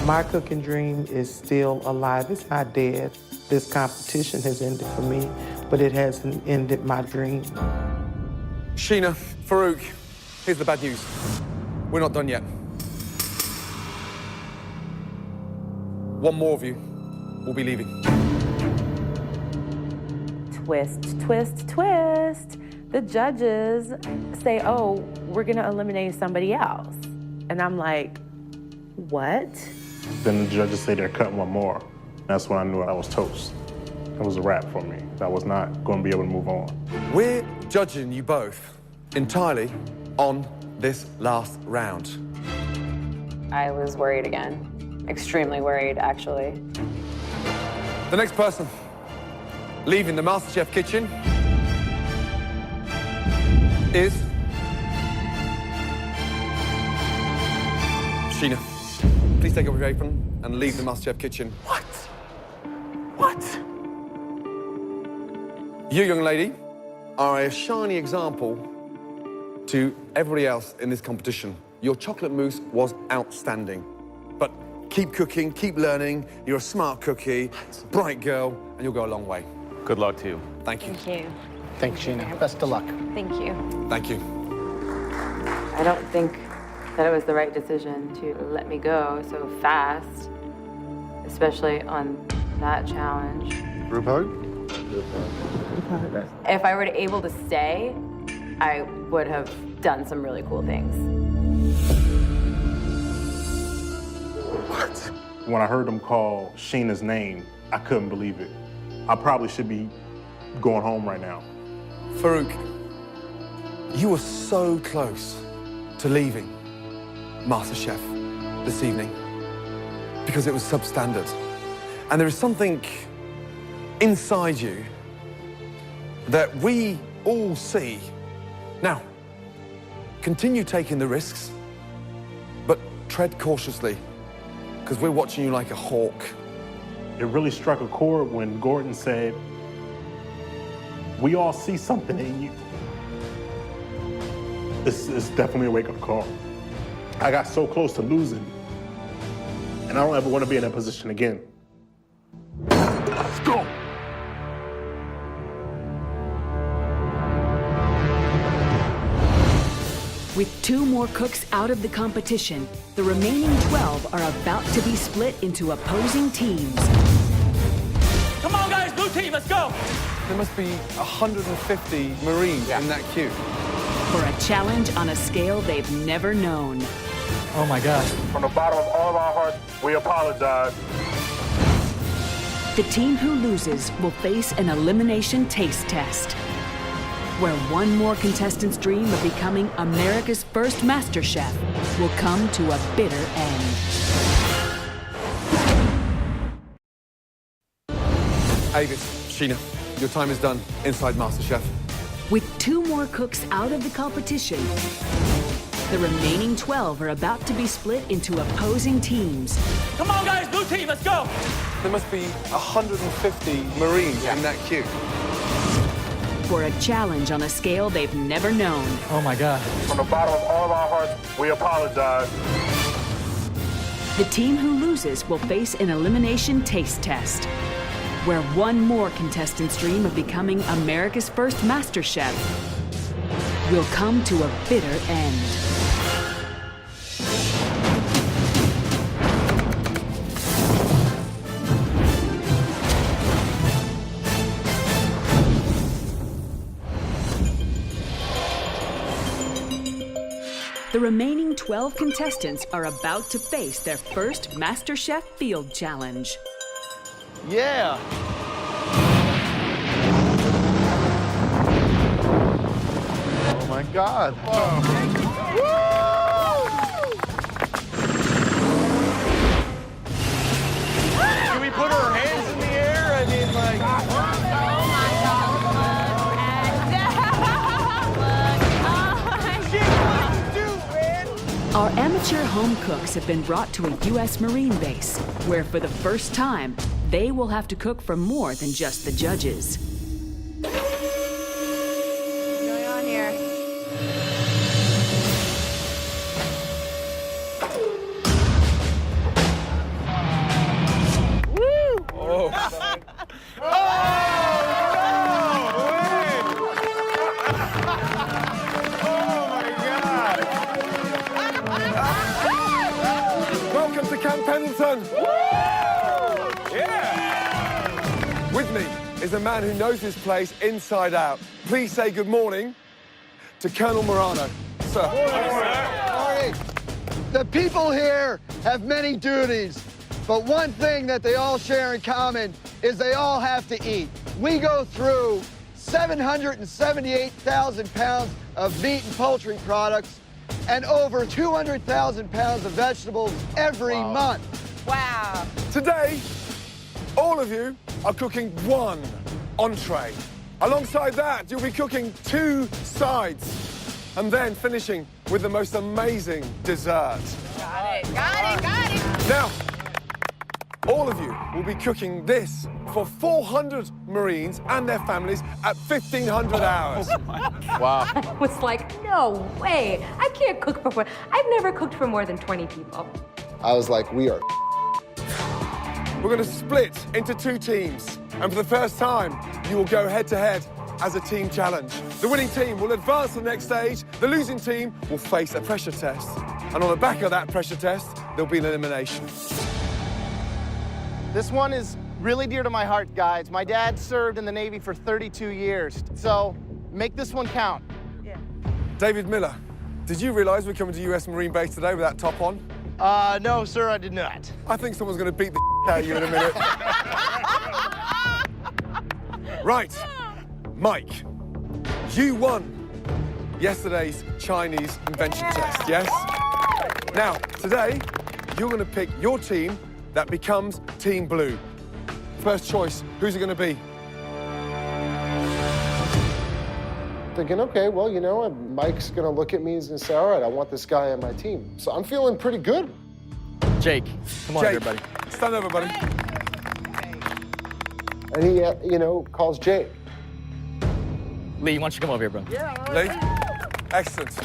My cooking dream is still alive. It's not dead. This competition has ended for me, but it hasn't ended my dream. Sheena, Faruq, here's the bad news. We're not done yet. One more of you will be leaving. Twist, twist, twist. The judges say, oh, we're gonna eliminate somebody else. And I'm like, what? Then the judges say they're cutting one more. That's when I knew I was toast. It was a wrap for me. I was not going to be able to move on. We're judging you both entirely on this last round. I was worried again. Extremely worried, actually. The next person leaving the MasterChef kitchen is Sheena. Please take off your apron and leave the MasterChef kitchen. What? What? You, young lady, are a shining example to everybody else in this competition. Your chocolate mousse was outstanding. But keep cooking, keep learning. You're a smart cookie, bright girl, and you'll go a long way. Good luck to you. Thank you. Thank you. Thanks, Sheena. Best of luck. Thank you. Thank you. I don't think that it was the right decision to let me go so fast, especially on that challenge. Group hug? If I were able to stay, I would have done some really cool things. What? When I heard them call Sheena's name, I couldn't believe it. I probably should be going home right now. Faruq, you were so close to leaving MasterChef this evening because it was substandard. And there is something inside you that we all see. Now, continue taking the risks, but tread cautiously, because we're watching you like a hawk. It really struck a chord when Gordon said, we all see something in you. It's definitely a wake-up call. I got so close to losing, and I don't ever want to be in that position again. Let's go. With 2 more cooks out of the competition, the remaining 12 are about to be split into opposing teams. Come on, guys, blue team, let's go. There must be 150 Marines in that queue. For a challenge on a scale they've never known. Oh my gosh. From the bottom of all of our hearts, we apologize. The team who loses will face an elimination taste test, where one more contestant's dream of becoming America's first MasterChef will come to a bitter end. Avis, Sheena, your time is done inside MasterChef. With 2 more cooks out of the competition, the remaining 12 are about to be split into opposing teams. Come on, guys, blue team, let's go. There must be 150 Marines in that queue. For a challenge on a scale they've never known. Oh my God. From the bottom of all of our hearts, we apologize. The team who loses will face an elimination taste test, where one more contestant's dream of becoming America's first MasterChef will come to a bitter end. The remaining 12 contestants are about to face their first MasterChef Field Challenge. Yeah. Oh my God. Can we put our hands in the air? I mean, like. Our amateur home cooks have been brought to a U.S. Marine base, where for the first time, they will have to cook for more than just the judges. What's going on here? Woo! Oh. Welcome to Camp Pendleton. Yeah. Whitney is a man who knows his place inside out. Please say good morning to Colonel Morano. Sir. Morning. The people here have many duties, but one thing that they all share in common is they all have to eat. We go through 778,000 pounds of meat and poultry products and over 200,000 pounds of vegetables every month. Wow. Today, all of you are cooking one entree. Alongside that, you'll be cooking 2 sides and then finishing with the most amazing dessert. Got it, got it, got it. Now, all of you will be cooking this for 400 Marines and their families at 1,500 hours. Wow. I was like, no way. I can't cook for more. I've never cooked for more than 20 people. I was like, we are. We're going to split into 2 teams. And for the first time, you will go head-to-head as a team challenge. The winning team will advance to the next stage. The losing team will face a pressure test. And on the back of that pressure test, there'll be an elimination. This one is really dear to my heart, guys. My dad served in the Navy for 32 years, so make this one count. Yeah. David Miller, did you realize we're coming to US Marine Base today with that top on? No, sir, I did not. I think someone's going to beat the out of you in a minute. Right, Mike, you won yesterday's Chinese invention test, yes? Now, today, you're going to pick your team that becomes Team Blue. First choice, who's it going to be? Thinking, okay, well, you know, Mike's gonna look at me and he's gonna say, all right, I want this guy on my team. So I'm feeling pretty good. Jake, come on, Jake, everybody. Stand over, buddy. And he, you know, calls Jake. Lee, why don't you come over here, bro? Yeah, Lee, excellent.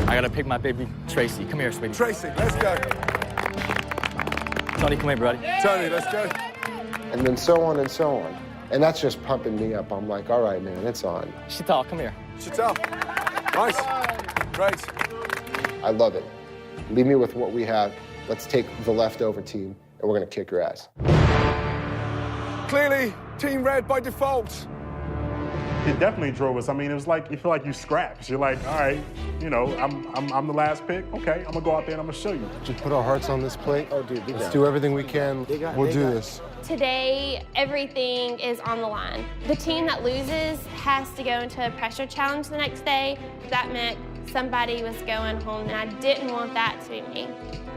I gotta pick my baby Tracy. Come here, sweetie. Tracy, let's go. Tony, come here, buddy. Tony, let's go. And then so on and so on. And that's just pumping me up. I'm like, all right, man, it's on. Sheetal, come here. Sheetal. Nice. Great. I love it. Leave me with what we have. Let's take the leftover team, and we're gonna kick your ass. Clearly, Team Red by default. It definitely drove us. I mean, it was like, you feel like you scrapped. You're like, all right, you know, I'm the last pick. Okay, I'm gonna go out there and I'm gonna show you. Just put our hearts on this plate. Oh, dude, let's do everything we can. We'll do this. Today, everything is on the line. The team that loses has to go into a pressure challenge the next day. That meant somebody was going home, and I didn't want that to be me.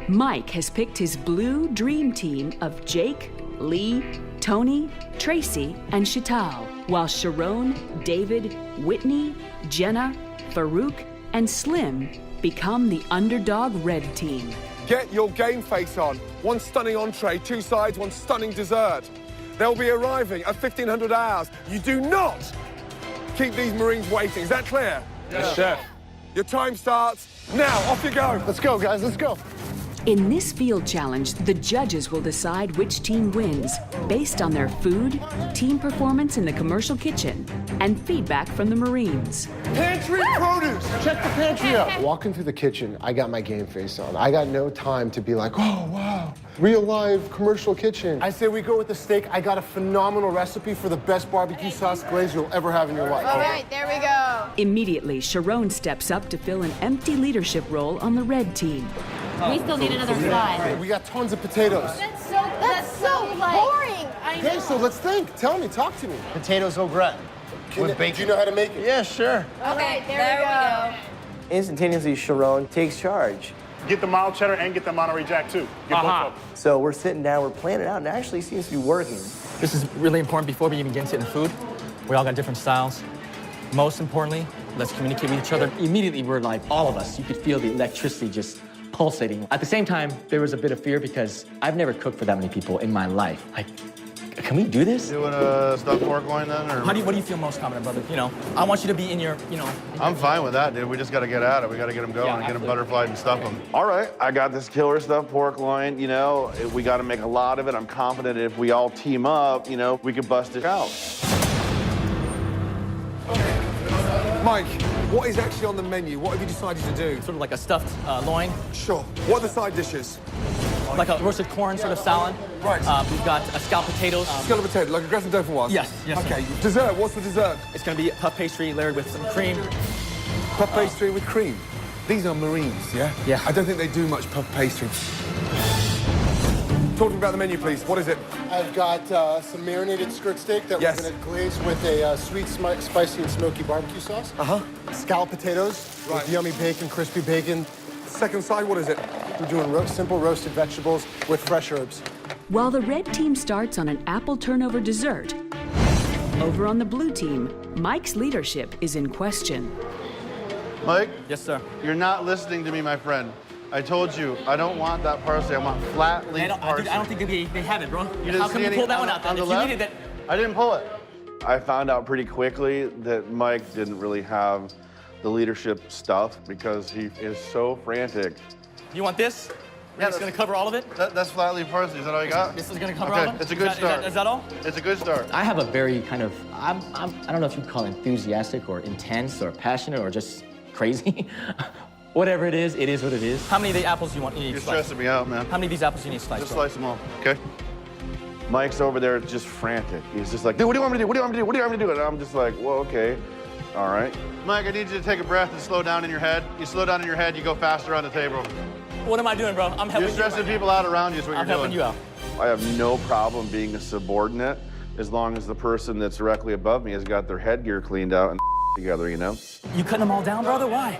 Mike has picked his blue dream team of Jake, Lee, Tony, Tracy, and Sheetal, while Sharone, David, Whitney, Jenna, Faruq, and Slim become the underdog red team. Get your game face on. One stunning entree, 2 sides, 1 stunning dessert. They'll be arriving at 1500 hours. You do not keep these Marines waiting. Is that clear? Yes, Chef. Your time starts now. Off you go. Let's go, guys. Let's go. In this field challenge, the judges will decide which team wins based on their food, team performance in the commercial kitchen, and feedback from the Marines. Pantry produce! Check the pantry out. Walking through the kitchen, I got my game face on. I got no time to be like, oh, wow, real live commercial kitchen. I say we go with the steak. I got a phenomenal recipe for the best barbecue sauce glaze you'll ever have in your life. All right, there we go. Immediately, Sharone steps up to fill an empty leadership role on the red team. We still need another side. We got tons of potatoes. That's so boring. Okay, so let's think. Tell me, talk to me. Potatoes au gratin. With bacon. Do you know how to make it? Yeah, sure. Okay, there we go. Instantaneously, Sharone takes charge. Get the mild cheddar and get the Monterey Jack too. Get both of them. So we're sitting down, we're planning it out, and it actually seems to be working. This is really important before we even get into the food. We all got different styles. Most importantly, let's communicate with each other. Immediately, we're like, all of us, you could feel the electricity just pulsating. At the same time, there was a bit of fear because I've never cooked for that many people in my life. Like, can we do this? Doing a stuffed pork loin then? Or What do you feel most confident, brother? You know, I want you to be in your, you know. I'm fine with that, dude. We just got to get at it. We got to get them going and get them butterflied and stuff them. All right, I got this killer stuffed pork loin. You know, we got to make a lot of it. I'm confident if we all team up, you know, we could bust it out. Mike, what is actually on the menu? What have you decided to do? Sort of like a stuffed loin. Sure. What are the side dishes? Like a roasted corn sort of salad. Right. We've got scalloped potatoes. Scalloped potato, like a gratin dauphinoise? Yes. Okay, dessert, what's the dessert? It's going to be puff pastry layered with some cream. Puff pastry with cream? These are Marines, yeah? Yeah. I don't think they do much puff pastry. Talk to me about the menu, please. What is it? I've got some marinated skirt steak that Yes. we're gonna glaze with a sweet, spicy, and smoky barbecue sauce. Scalloped potatoes with yummy bacon, crispy bacon. Second side, what is it? We're doing simple roasted vegetables with fresh herbs. While the red team starts on an apple turnover dessert, over on the blue team, Mike's leadership is in question. Mike? Yes, sir. You're not listening to me, my friend. I told you, I don't want that parsley. I want flat leaf parsley. I don't think they have it, bro. You How come you pulled that one out then? If you needed that. I didn't pull it. I found out pretty quickly that Mike didn't really have the leadership stuff because he is so frantic. You want this? Yeah, it's going to cover all of it? That's flat leaf parsley. Is that all you got? This is going to cover all of it? It's a good start. Is that all? It's a good start. I have a very kind of, I don't know if you'd call it enthusiastic or intense or passionate or just crazy. Whatever it is what it is. How many of the apples do you want? You're stressing me out, man. How many of these apples do you need to slice? Just slice them all, okay? Mike's over there just frantic. He's just like, dude, what do you want me to do? What do you want me to do? What do you want me to do? And I'm just like, well, okay, all right. Mike, I need you to take a breath and slow down in your head. You slow down in your head, you go faster on the table. What am I doing, bro? I'm helping you. You're stressing people out around you is what you're doing. I'm helping you out. I have no problem being a subordinate as long as the person that's directly above me has got their headgear cleaned out and together, you know? You cutting them all down, brother? Why?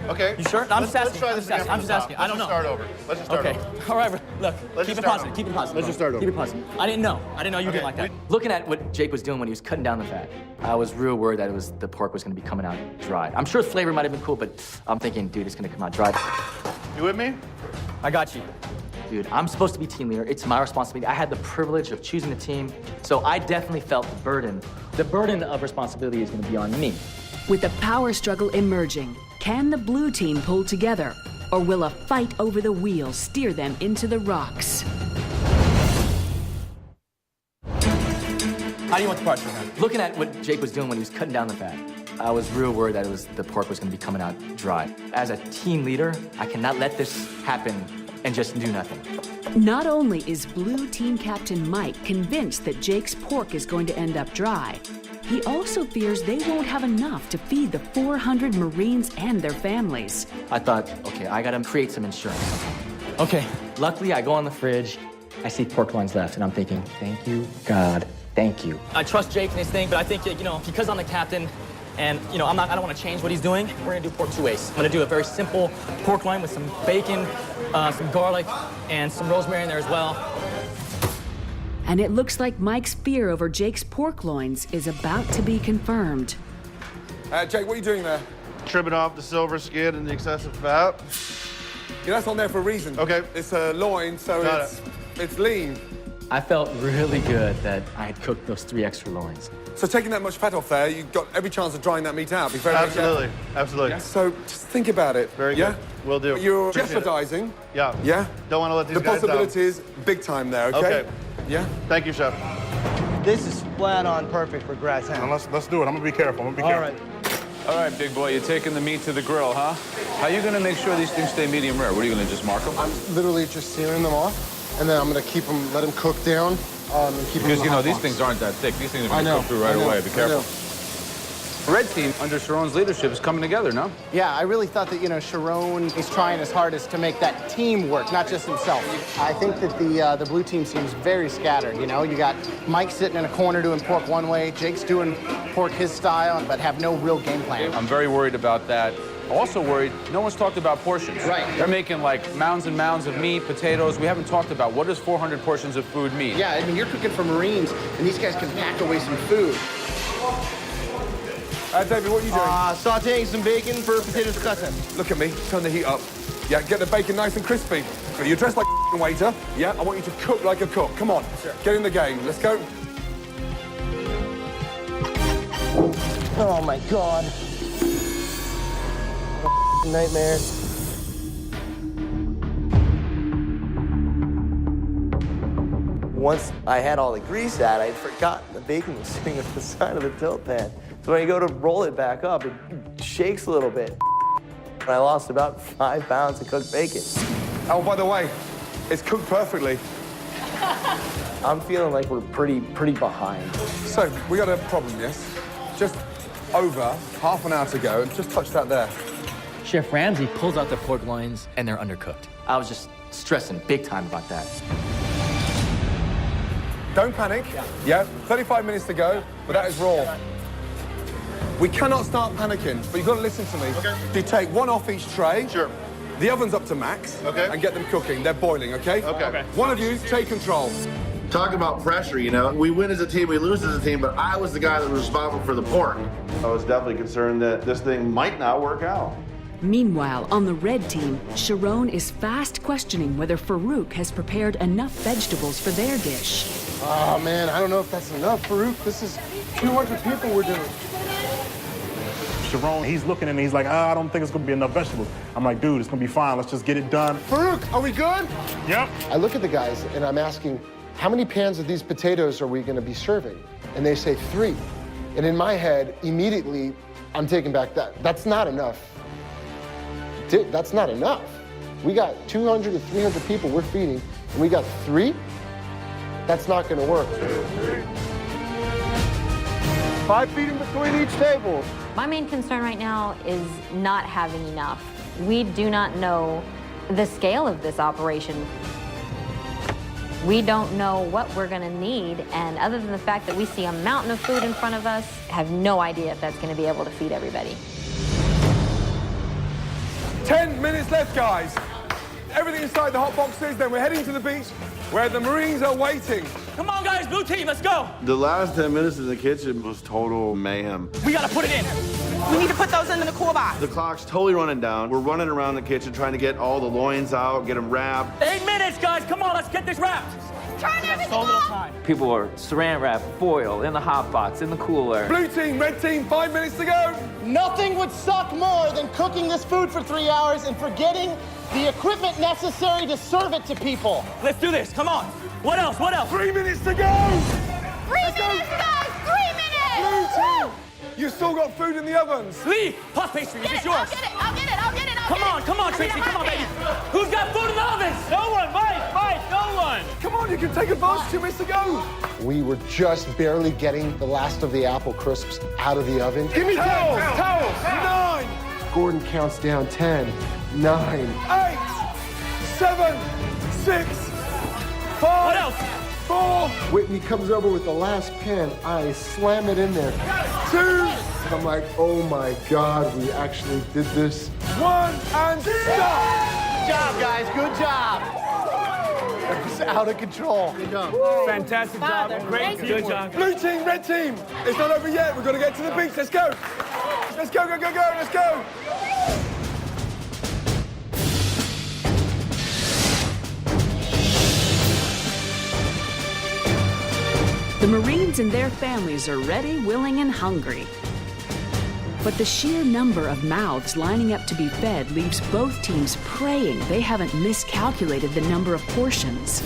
Okay. You sure? I'm just asking. Let's try this again. I'm just asking. I don't know. Let's just start over. Let's just start over. Okay. All right, bro. Look, keep it positive. Keep it positive. Let's just start over. Keep it positive. I didn't know you didn't like that. Looking at what Jake was doing when he was cutting down the fat, I was real worried that the pork was going to be coming out dry. I'm sure the flavor might have been cool, but I'm thinking, dude, it's going to come out dry. You with me? I got you. Dude, I'm supposed to be team leader. It's my responsibility. I had the privilege of choosing the team, so I definitely felt the burden. The burden of responsibility is going to be on me. With the power struggle emerging, can the blue team pull together, or will a fight over the wheel steer them into the rocks? How do you want the parts, man? Looking at what Jake was doing when he was cutting down the fat, I was real worried that the pork was going to be coming out dry. As a team leader, I cannot let this happen and just do nothing. Not only is blue team captain Mike convinced that Jake's pork is going to end up dry, he also fears they won't have enough to feed the 400 Marines and their families. I thought, okay, I gotta create some insurance. Okay, luckily I go on the fridge, I see pork loins left, and I'm thinking, thank you, God, thank you. I trust Jake and his thing, but I think, because I'm the captain, and, I don't want to change what he's doing, we're gonna do pork two ways. I'm gonna do a very simple pork loin with some bacon, some garlic, and some rosemary in there as well. And it looks like Mike's fear over Jake's pork loins is about to be confirmed. Jake, what are you doing there? Trimming off the silver skin and the excessive fat. Yeah, that's on there for a reason. Okay. It's a loin, so it's lean. I felt really good that I had cooked those 3 extra loins. So taking that much fat off there, you've got every chance of drying that meat out. Be very Absolutely, absolutely. Yeah? So just think about it. Very good. Will do. You're Appreciate jeopardizing. it. Yeah. Yeah? Don't want to let these the guys down. possibilities, big time there, okay? Okay. Yeah? Thank you, Chef. This is flat on perfect for grass ham. Let's do it. I'm gonna be careful. All right, big boy, you're taking the meat to the grill, huh? How are you gonna make sure these things stay medium rare? What are you gonna just mark them? I'm literally just searing them off, and then I'm gonna let them cook down. And keep them Because, in the hot these box. things aren't that thick. These things are I gonna know, cook through right I know, away. Be I careful. know. The red team, under Sharone's leadership, is coming together, no? Yeah, I really thought that, Sharone is trying his hardest to make that team work, not just himself. I think that the blue team seems very scattered, You got Mike sitting in a corner doing pork one way, Jake's doing pork his style, but have no real game plan. I'm very worried about that. Also worried, no one's talked about portions. Right. They're making like mounds and mounds of meat, potatoes. We haven't talked about what does 400 portions of food mean. Yeah, I mean, you're cooking for Marines, and these guys can pack away some food. David, what are you doing? Sauteing some bacon for potato scuttle. Look at me. Turn the heat up. Yeah, get the bacon nice and crispy. You're dressed like a waiter. Yeah, I want you to cook like a cook. Come on. Sure. Get in the game. Let's go. Oh my God. What a nightmare. Once I had all the grease out, I'd forgotten the bacon was sitting at the side of the tilt pan. So when I go to roll it back up, it shakes a little bit. And I lost about 5 pounds of cooked bacon. Oh, by the way, it's cooked perfectly. I'm feeling like we're pretty behind. So, we got a problem, yes? Just over half an hour to go, and just touch that there. Chef Ramsay pulls out the pork loins, and they're undercooked. I was just stressing big time about that. Don't panic. Yeah, 35 minutes to go, but that is raw. We cannot start panicking, but you've got to listen to me. Okay. You take one off each tray. Sure. The oven's up to max. Okay. And get them cooking. They're boiling, okay? Okay. One of you take control. Talk about pressure, We win as a team, we lose as a team, but I was the guy that was responsible for the pork. I was definitely concerned that this thing might not work out. Meanwhile, on the red team, Sharone is fast questioning whether Faruq has prepared enough vegetables for their dish. Oh, man, I don't know if that's enough, Faruq. This is 200 people we're doing. Sharone, he's looking at me, he's like, I don't think it's gonna be enough vegetables. I'm like, dude, it's gonna be fine, let's just get it done. Faruq, are we good? Yep. I look at the guys and I'm asking, how many pans of these potatoes are we gonna be serving? And they say 3. And in my head, immediately, I'm taking back that. That's not enough. That's not enough. We got 200 to 300 people we're feeding, and we got 3? That's not gonna work. 5 feet in between each table. My main concern right now is not having enough. We do not know the scale of this operation. We don't know what we're gonna need, and other than the fact that we see a mountain of food in front of us, have no idea if that's gonna be able to feed everybody. 10 minutes left, guys. Everything inside the hot boxes, then we're heading to the beach where the Marines are waiting. Come on, guys, blue team, let's go. The last 10 minutes in the kitchen was total mayhem. We gotta put it in. We need to put those in the cool box. The clock's totally running down. We're running around the kitchen trying to get all the loins out, get them wrapped. 8 minutes, guys, come on, let's get this wrapped. Turn everything So little off. time. People are saran wrap, foil, in the hot box, in the cooler. Blue team, red team, 5 minutes to go. Nothing would suck more than cooking this food for 3 hours and forgetting the equipment necessary to serve it to people. Let's do this, come on. What else, what else? 3 minutes to go. 3 minutes, guys, 3 minutes. Blue team, You still got food in the ovens. Lee, puff pastry, is it yours? I'll get it, I'll get it, I'll get it, Come on, Tracy, come on, baby. Who's got food in the ovens? No one, Mike, no one. Come on, you can take advantage. 2 minutes to go. We were just barely getting the last of the apple crisps out of the oven. Give me towels. 9. Gordon counts down 10, 9. 8, 7, 6, 5. What else? 4. Whitney comes over with the last pan. I slam it in there. 2. I'm like, oh my God, we actually did this. 1 and stop. Good job, guys. Good job. It was out of control. Good job. Fantastic job. Great. Good job. Blue team, red team. It's not over yet. We've got to get to the beach. Let's go. Let's go, go, go, go. Let's go. The Marines and their families are ready, willing, and hungry. But the sheer number of mouths lining up to be fed leaves both teams praying they haven't miscalculated the number of portions.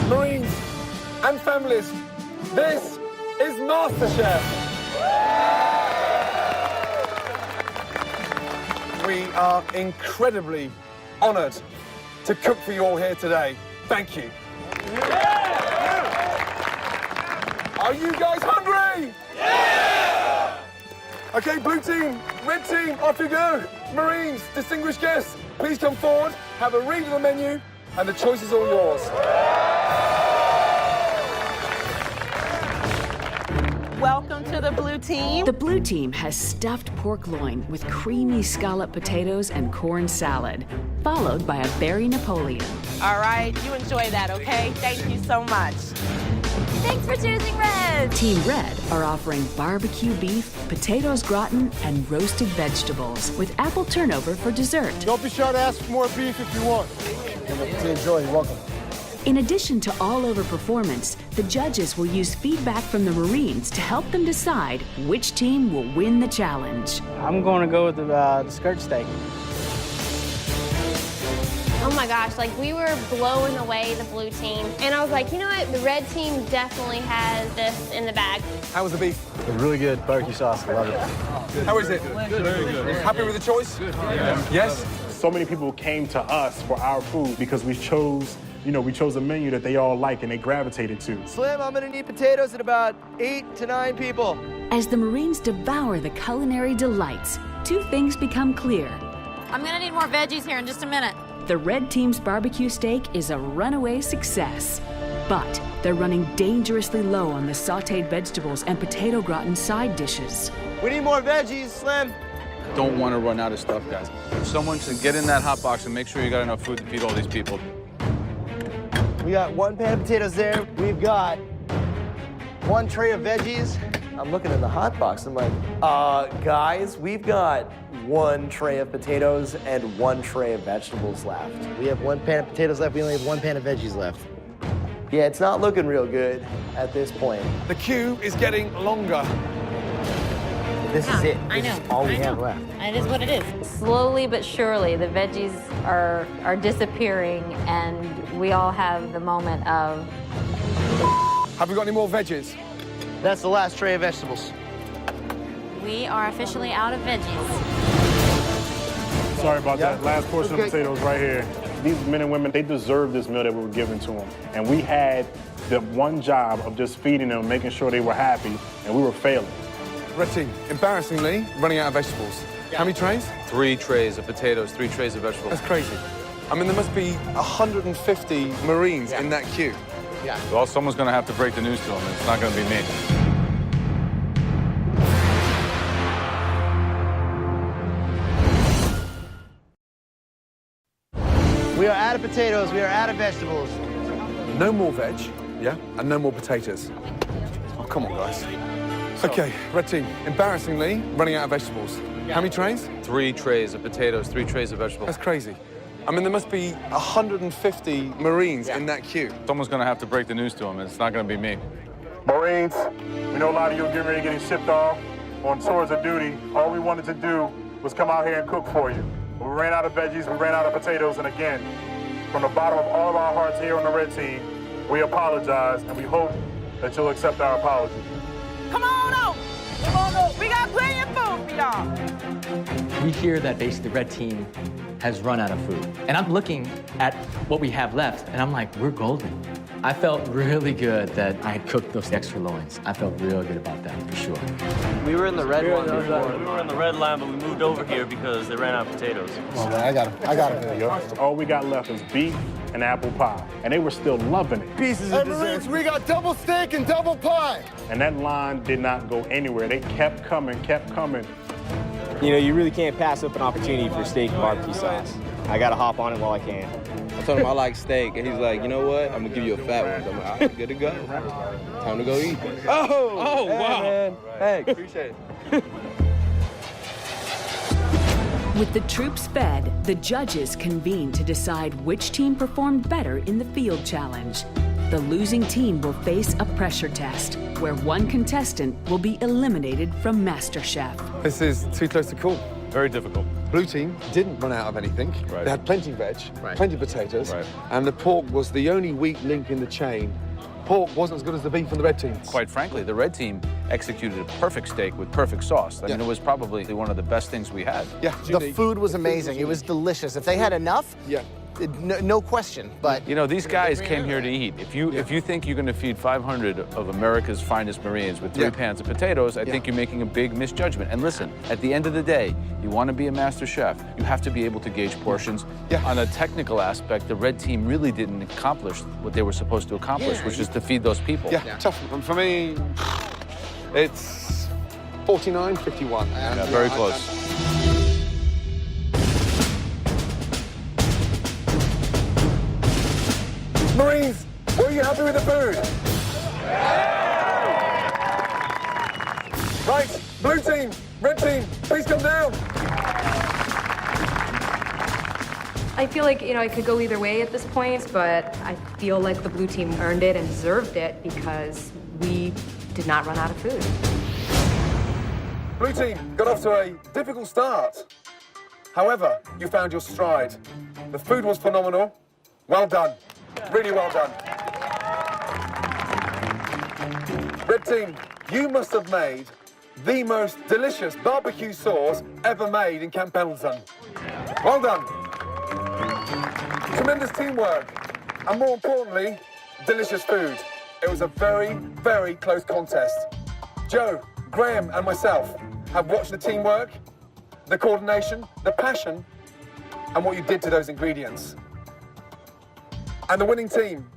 Marines and families, this is MasterChef. We are incredibly honored to cook for you all here today. Thank you. Are you guys hungry? Yeah! Okay, blue team, red team, off you go. Marines, distinguished guests, please come forward, have a read of the menu, and the choice is all yours. Welcome to the blue team. The blue team has stuffed pork loin with creamy scallop potatoes and corn salad, followed by a berry Napoleon. All right, you enjoy that, okay? Thank you so much. Thanks for choosing red. Team Red are offering barbecue beef, potatoes gratin, and roasted vegetables with apple turnover for dessert. Don't be shy to ask for more beef if you want. Enjoy, you're welcome. In addition to all-over performance, the judges will use feedback from the Marines to help them decide which team will win the challenge. I'm going to go with the skirt steak. Oh my gosh, like we were blowing away the blue team. And I was like, you know what? The red team definitely has this in the bag. How was the beef? It was really good. Barbecue sauce. I love it. How is it? Good. Very good. Happy with the choice? Good. Yes? So many people came to us for our food because we chose a menu that they all like and they gravitated to. Slim, I'm gonna need potatoes at about 8 to 9 people. As the Marines devour the culinary delights, two things become clear. I'm gonna need more veggies here in just a minute. The red team's barbecue steak is a runaway success, but they're running dangerously low on the sautéed vegetables and potato gratin side dishes. We need more veggies, Slim. Don't want to run out of stuff, guys. Someone should get in that hot box and make sure you got enough food to feed all these people. We got 1 pan of potatoes there. We've got 1 tray of veggies. I'm looking in the hot box. I'm like, guys, we've got 1 tray of potatoes and 1 tray of vegetables left. We have 1 pan of potatoes left. We only have 1 pan of veggies left. Yeah, it's not looking real good at this point. The queue is getting longer. This is it. I know. This is all we I know. have left. It is what it is. Slowly but surely, the veggies are disappearing, and we all have the moment of... Have we got any more veggies? That's the last tray of vegetables. We are officially out of veggies. Sorry about that. Last portion of potatoes right here. These men and women, they deserve this meal that we were giving to them. And we had the one job of just feeding them, making sure they were happy, and we were failing. Red team, embarrassingly, running out of vegetables. How many trays? 3 trays of potatoes, 3 trays of vegetables. That's crazy. I mean, there must be 150 Marines in that queue. Yeah. Well, someone's going to have to break the news to them. It's not going to be me. We are out of potatoes. We are out of vegetables. No more veg, yeah? And no more potatoes. Oh, come on, guys. Okay, red team, embarrassingly, running out of vegetables. How many trays? 3 trays of potatoes, 3 trays of vegetables. That's crazy. I mean, there must be 150 Marines in that queue. Someone's going to have to break the news to them. It's not going to be me. Marines, we know a lot of you are getting ready to get shipped off on tours of duty. All we wanted to do was come out here and cook for you. We ran out of veggies, we ran out of potatoes, and again, from the bottom of all of our hearts here on the red team, we apologize, and we hope that you'll accept our apology. Come on out. Come on out. We got plenty of food for y'all. We hear that basically the red team has run out of food. And I'm looking at what we have left, and I'm like, we're golden. I felt really good that I had cooked those extra loins. I felt real good about that, for sure. We were in the red one before. We were in the red line, but we moved over here because they ran out of potatoes. Well, man, I got it. All we got left is beef and apple pie, and they were still loving it. Pieces of Marines, we got double steak and double pie. And that line did not go anywhere. They kept coming, kept coming. You know, you really can't pass up an opportunity for steak and barbecue sauce. I gotta hop on it while I can. I told him I like steak, and he's like, you know what? I'm gonna give you a fat one. I'm like, all right, good to go. Time to go eat. Oh, wow. Man. Thanks, appreciate it. With the troops fed, the judges convene to decide which team performed better in the field challenge. The losing team will face a pressure test, where one contestant will be eliminated from MasterChef. This is too close to call. Very difficult. Blue team didn't run out of anything. Right. They had plenty of veg, Right. plenty of potatoes, Right. and the pork was the only weak link in the chain. Pork wasn't as good as the beef from the red team. Quite frankly, the red team executed a perfect steak with perfect sauce. I mean, it was probably one of the best things we had. Yeah, the food was amazing. It was delicious. If they had enough, no question. But You know, these guys came here to eat. If you think you're going to feed 500 of America's finest Marines with 3 pans of potatoes, I think you're making a big misjudgment. And listen, at the end of the day, you want to be a master chef, you have to be able to gauge portions. On a technical aspect, the red team really didn't accomplish what they were supposed to accomplish, which is to feed those people. Tough. And for me, it's 49-51. Yeah, very close. Marines, were you happy with the food? Right, blue team, red team, please come down. I feel like, I could go either way at this point, but I feel like the blue team earned it and deserved it because we did not run out of food. Blue team got off to a difficult start. However, you found your stride. The food was phenomenal. Well done. Really well done. Red team, you must have made the most delicious barbecue sauce ever made in Camp Pendleton. Well done. Tremendous teamwork, and more importantly, delicious food. It was a very, very close contest. Joe, Graham, and myself have watched the teamwork, the coordination, the passion, and what you did to those ingredients. And the winning team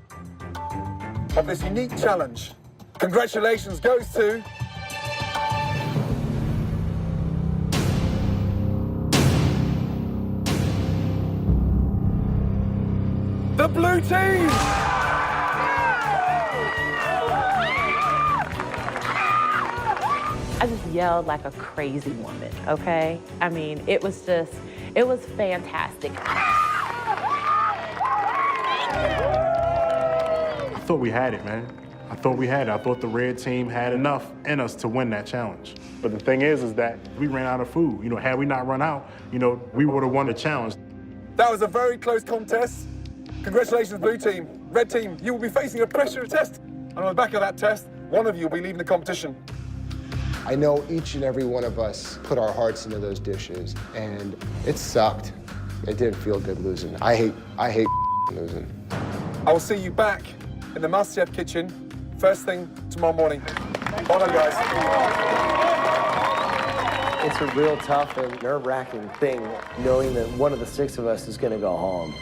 of this unique challenge, congratulations goes to the blue team! I just yelled like a crazy woman, okay? I mean, it was fantastic. I thought we had it, man. I thought we had it. I thought the red team had enough in us to win that challenge. But the thing is that we ran out of food. Had we not run out, we would have won the challenge. That was a very close contest. Congratulations, blue team. Red team, you will be facing a pressure test. And on the back of that test, one of you will be leaving the competition. I know each and every one of us put our hearts into those dishes, and it sucked. It didn't feel good losing. I hate losing. I will see you back in the MasterChef kitchen first thing tomorrow morning. Well done, guys. It's a real tough and nerve-wracking thing knowing that one of the 6 of us is going to go home.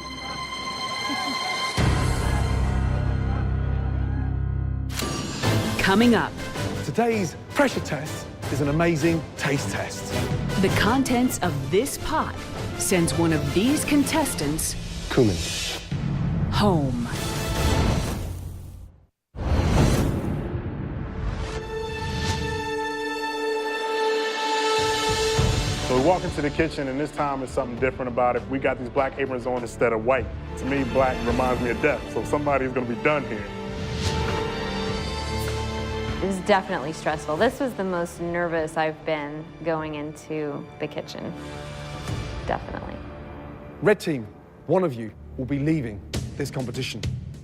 Coming up, today's pressure test is an amazing taste test. The contents of this pot sends one of these contestants cumin home. So we walk into the kitchen, and this time it's something different about it. We got these black aprons on instead of white. To me, black reminds me of death, so somebody's gonna be done here. It was definitely stressful. This was the most nervous I've been going into the kitchen. Definitely. Red team, one of you will be leaving this competition.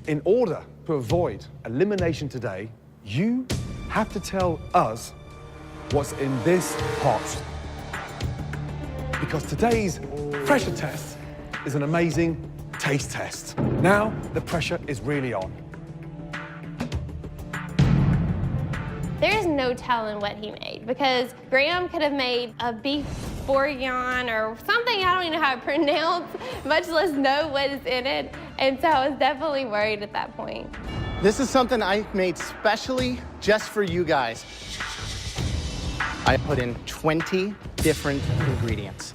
In order to avoid elimination today, You have to tell us what's in this pot. Because today's pressure test is an amazing taste test. Now, the pressure is really on. There is no telling what he made because Graham could have made a beef bourguignon or something I don't even know how to pronounce, much less know what is in it. And so I was definitely worried at that point. This is something I made specially just for you guys. I put in 20 different ingredients.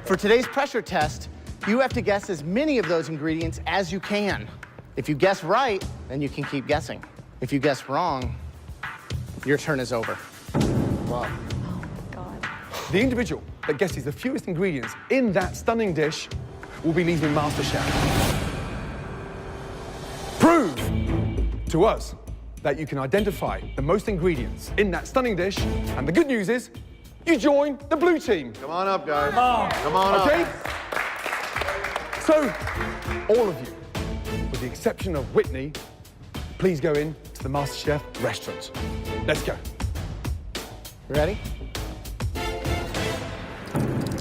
For today's pressure test, you have to guess as many of those ingredients as you can. If you guess right, then you can keep guessing. If you guess wrong, your turn is over. Wow. The individual that guesses the fewest ingredients in that stunning dish will be leaving MasterChef. Prove to us that you can identify the most ingredients in that stunning dish, and the good news is, you join the blue team. Come on up, guys. Come on up. Okay? So, all of you, with the exception of Whitney, please go in to the MasterChef restaurant. Let's go. Ready?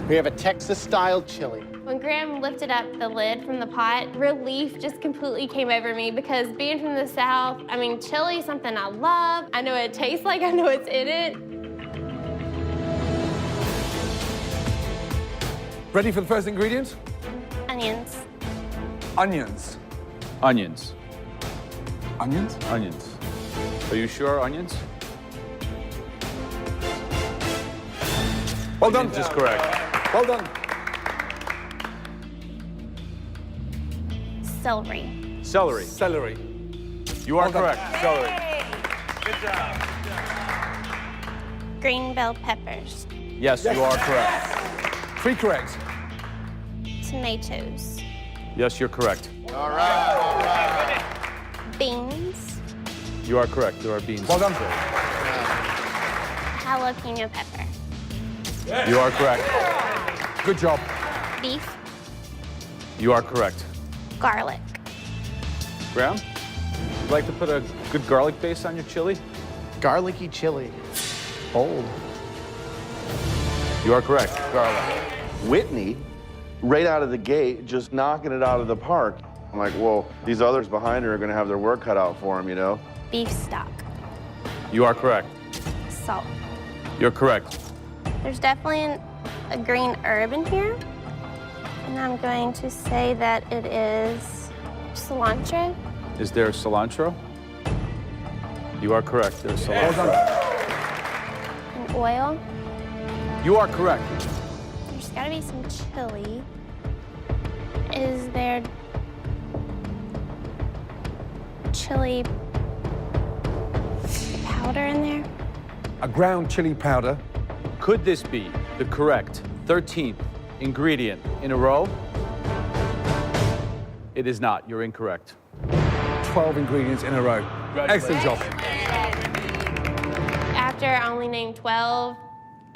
We have a Texas-style chili. When Graham lifted up the lid from the pot, relief just completely came over me because being from the South, I mean, chili is something I love. I know what it tastes like, I know what's in it. Ready for the first ingredient? Onions. Onions. Onions. Onions? Onions. Are you sure onions? Well done. Onions is correct. Well done. Celery. Celery. Celery. You are Well done. correct. Celery. Good job. Green bell peppers. Yes, you are correct. 3 correct. Tomatoes. Yes, you're correct. All right. Beans. You are correct. There are beans. Well done. Jalapeno pepper. You are correct. Good job. Beef. You are correct. Garlic. Graham, you'd like to put a good garlic base on your chili? Garlicky chili. Bold. You are correct. Garlic. Whitney, right out of the gate, just knocking it out of the park. I'm like, well, these others behind her are going to have their work cut out for them, you know? Beef stock. You are correct. Salt. You're correct. There's definitely a green herb in here. And I'm going to say that it is cilantro. Is there cilantro? You are correct. There's cilantro. And oil. You are correct. There's got to be some chili. Is there chili powder in there? A ground chili powder. Could this be the correct 13th ingredient in a row? It is not. You're incorrect. 12 ingredients in a row. Excellent job. After I only named 12,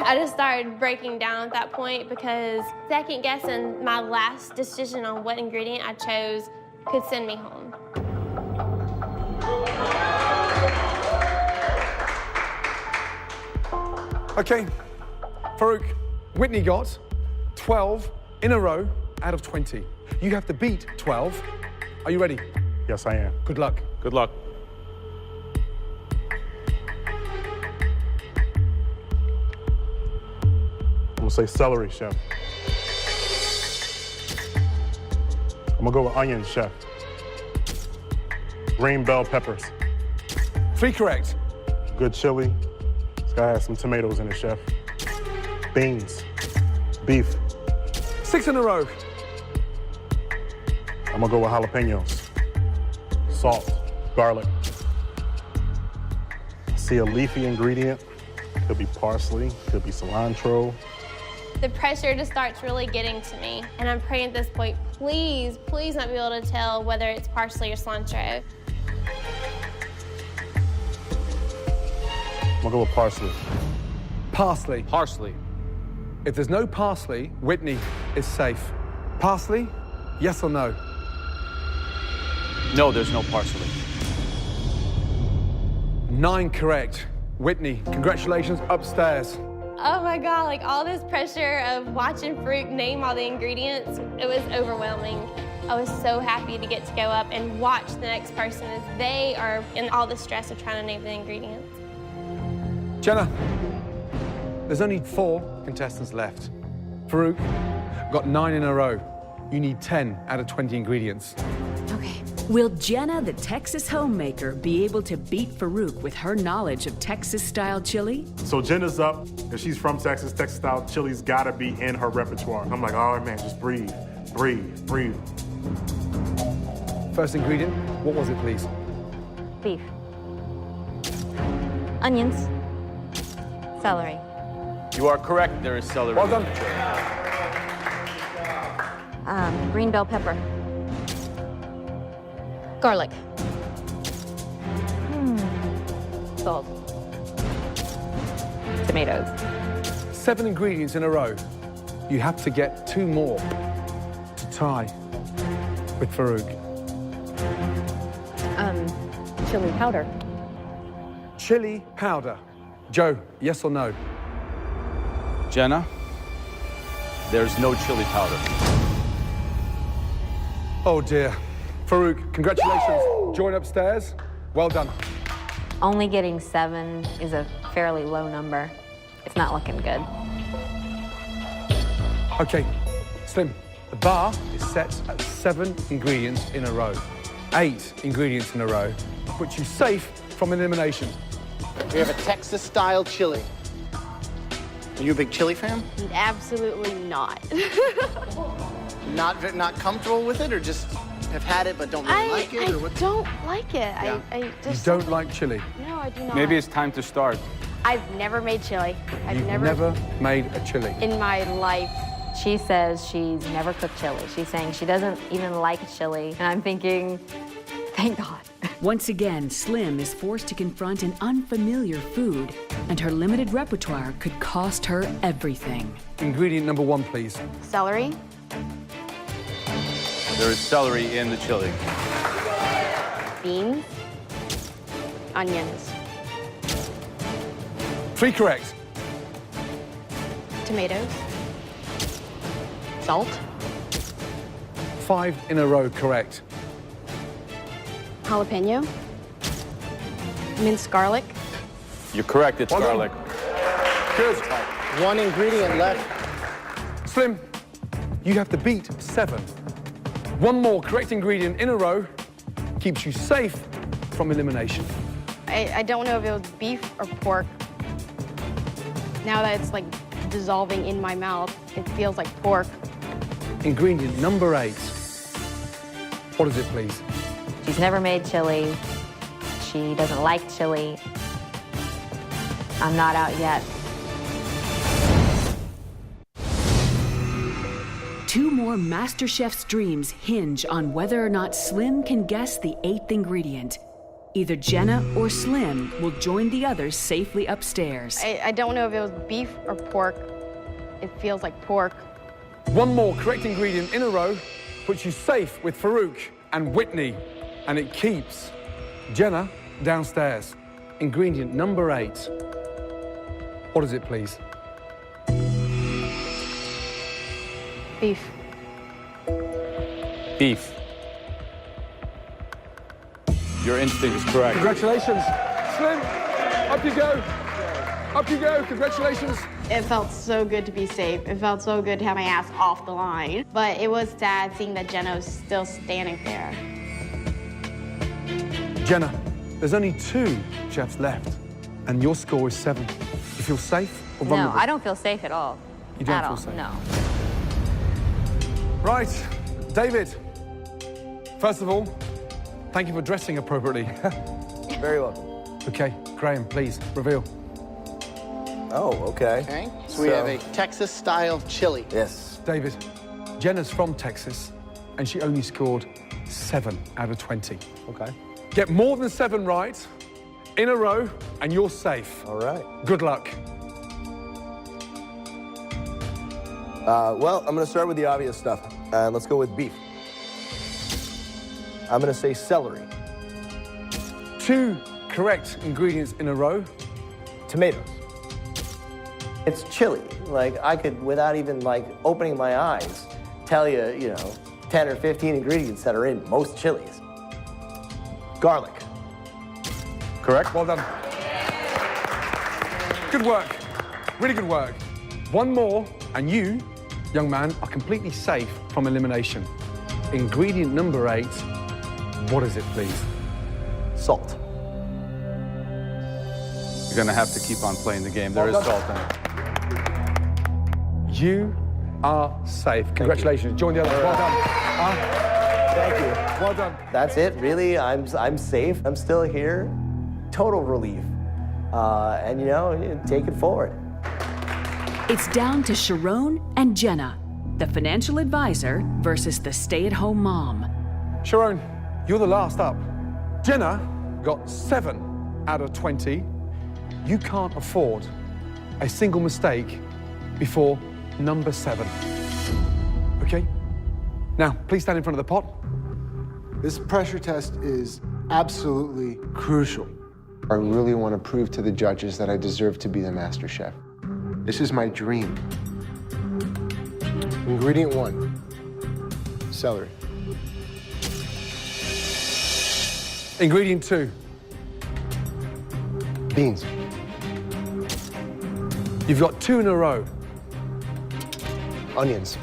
I just started breaking down at that point because second guessing my last decision on what ingredient I chose could send me home. Okay, Faruq, Whitney got 12 in a row out of 20. You have to beat 12. Are you ready? Yes, I am. Good luck. Good luck. I'm gonna say celery, chef. I'm gonna go with onions, chef. Green bell peppers. 3 correct. Good chili. It's gotta have some tomatoes in it, chef. Beans. Beef. 6 in a row. I'm gonna go with jalapenos. Salt. Garlic. I see a leafy ingredient. Could be parsley, could be cilantro. The pressure just starts really getting to me. And I'm praying at this point, please, please not be able to tell whether it's parsley or cilantro. I'm gonna go with parsley. Parsley. Parsley. If there's no parsley, Whitney is safe. Parsley, yes or no? No, there's no parsley. 9 correct. Whitney, congratulations, upstairs. Oh my God, like all this pressure of watching Faruq name all the ingredients, it was overwhelming. I was so happy to get to go up and watch the next person as they are in all the stress of trying to name the ingredients. Jenna, there's only 4 contestants left. Faruq got 9 in a row. You need 10 out of 20 ingredients. Okay. Will Jenna, the Texas homemaker, be able to beat Faruq with her knowledge of Texas-style chili? So Jenna's up, and she's from Texas. Texas-style chili's gotta be in her repertoire. I'm like, all right, man, just breathe, breathe, breathe. First ingredient, what was it, please? Beef. Onions. Celery. You are correct, there is celery. Well done. Green bell pepper. Garlic. Salt. Tomatoes. 7 ingredients in a row. You have to get 2 more to tie with Faruq. Chili powder. Chili powder. Joe, yes or no? Jenna, there's no chili powder. Oh dear. Faruq, congratulations. Join upstairs. Well done. Only getting 7 is a fairly low number. It's not looking good. Okay, Slim, the bar is set at 7 ingredients in a row. 8 ingredients in a row puts you safe from elimination. We have a Texas-style chili. Are you a big chili fan? Absolutely not. Not comfortable with it, or just have had it but don't really like it? Or what? I don't like it. Yeah. I just You don't like chili? No, I do not. Maybe it's time to start. I've never made chili. You've never made a chili? In my life. She says she's never cooked chili. She's saying she doesn't even like chili. And I'm thinking, thank God. Once again, Slim is forced to confront an unfamiliar food, and her limited repertoire could cost her everything. Ingredient number 1, please. Celery. There is celery in the chili. Beans. Onions. 3 correct. Tomatoes. Salt. 5 in a row correct. Jalapeno. Minced garlic. You're correct, it's garlic. Good. 1 ingredient left. Slim, you have to beat 7. 1 more correct ingredient in a row keeps you safe from elimination. I don't know if it was beef or pork. Now that it's like dissolving in my mouth, it feels like pork. Ingredient number 8. What is it, please? She's never made chili. She doesn't like chili. I'm not out yet. 2 more MasterChef's dreams hinge on whether or not Slim can guess the 8th ingredient. Either Jenna or Slim will join the others safely upstairs. I don't know if it was beef or pork. It feels like pork. 1 more correct ingredient in a row puts you safe with Faruq and Whitney, and it keeps Jenna downstairs. Ingredient number 8. What is it, please? Beef. Beef. Your instinct is correct. Congratulations. Slim, up you go. Up you go, congratulations. It felt so good to be safe. It felt so good to have my ass off the line. But it was sad seeing that Jenna was still standing there. Jenna, there's only 2 chefs left, and your score is 7. You feel safe or vulnerable? No, I don't feel safe at all. You don't at feel all. safe? No. Right, David. First of all, thank you for dressing appropriately. Very welcome. Okay, Graham, please, reveal. Oh, okay. Okay, so we have a Texas-style chili. Yes. David, Jenna's from Texas, and she only scored 7 out of 20. Okay. Get more than 7 right in a row, and you're safe. All right. Good luck. Well, I'm going to start with the obvious stuff. Let's go with beef. I'm going to say celery. 2 correct ingredients in a row. Tomatoes. It's chili. Like, I could, without even like opening my eyes, tell you, you know, 10 or 15 ingredients that are in most chilies. Garlic. Correct. Well done. Good work. Really good work. One more, and you, young man, are completely safe from elimination. Ingredient number 8. What is it, please? Salt. You're gonna have to keep on playing the game. There is salt in it. You are safe. Congratulations. Join the others. Well done. Thank you. Well done. That's it, really. I'm safe. I'm still here. Total relief. And, you know, take it forward. It's down to Sharone and Jenna, the financial advisor versus the stay-at-home mom. Sharone, you're the last up. Jenna got 7 out of 20. You can't afford a single mistake before number 7. Okay? Now, please stand in front of the pot. This pressure test is absolutely crucial. I really want to prove to the judges that I deserve to be the master chef. This is my dream. Ingredient 1, celery. Ingredient 2. Beans. You've got 2 in a row. Onions.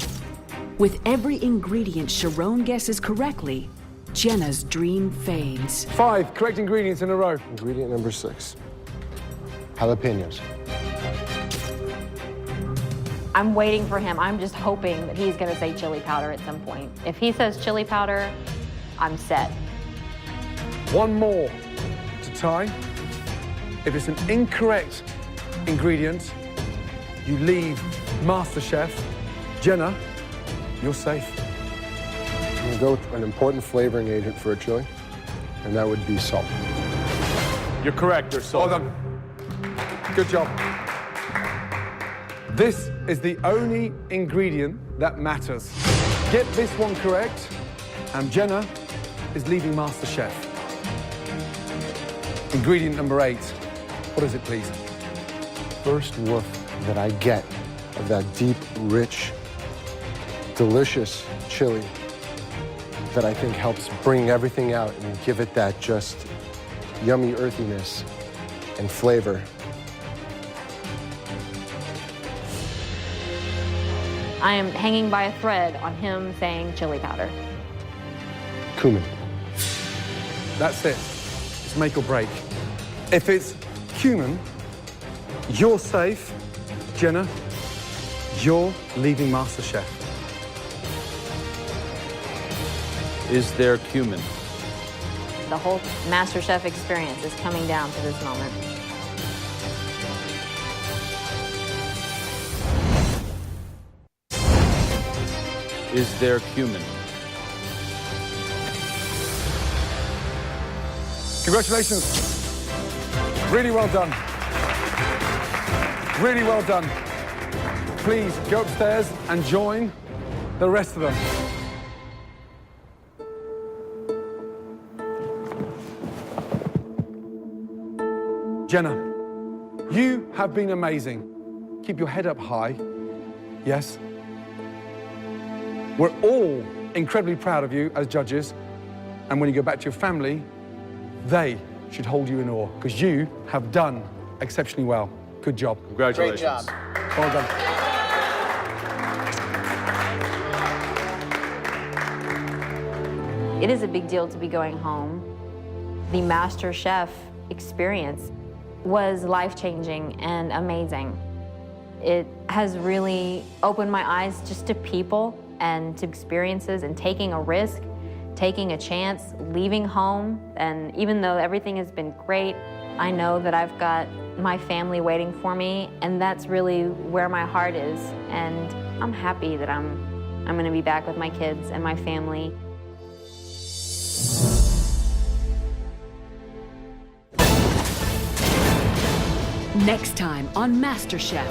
With every ingredient Sharone guesses correctly, Jenna's dream fades. 5 correct ingredients in a row. Ingredient number 6, jalapenos. I'm waiting for him. I'm just hoping that he's gonna say chili powder at some point. If he says chili powder, I'm set. 1 more to tie. If it's an incorrect ingredient, you leave MasterChef. Jenna, you're safe. I'm gonna go with an important flavoring agent for a chili, and that would be salt. You're correct, there's salt. Well done. Good job. This is the only ingredient that matters. Get this one correct, and Jenna is leaving MasterChef. Ingredient number 8. What is it, please? First whiff that I get of that deep, rich, delicious chili that I think helps bring everything out and give it that just yummy earthiness and flavor. I am hanging by a thread on him saying chili powder. Cumin. That's it. It's make or break. If it's cumin, you're safe. Jenna, you're leaving MasterChef. Is there cumin? The whole MasterChef experience is coming down to this moment. Is there cumin? Congratulations. Really well done. Really well done. Please go upstairs and join the rest of them. Jenna, you have been amazing. Keep your head up high. Yes? We're all incredibly proud of you as judges. And when you go back to your family, they should hold you in awe because you have done exceptionally well. Good job. Congratulations. Great job. Well done. It is a big deal to be going home. The MasterChef experience was life-changing and amazing. It has really opened my eyes just to people and to experiences and taking a risk, taking a chance, leaving home. And even though everything has been great, I know that I've got my family waiting for me, and that's really where my heart is. And I'm happy that I'm gonna be back with my kids and my family. Next time on MasterChef,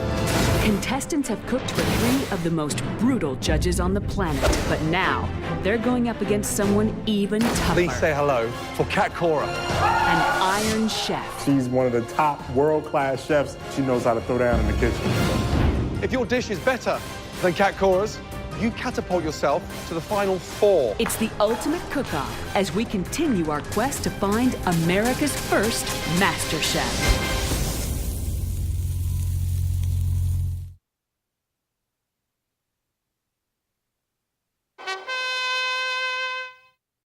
contestants have cooked for 3 of the most brutal judges on the planet. But now, they're going up against someone even tougher. Please say hello for Kat Cora. An Iron Chef. She's one of the top world-class chefs. She knows how to throw down in the kitchen. If your dish is better than Kat Cora's, you catapult yourself to the final 4. It's the ultimate cook-off as we continue our quest to find America's first MasterChef.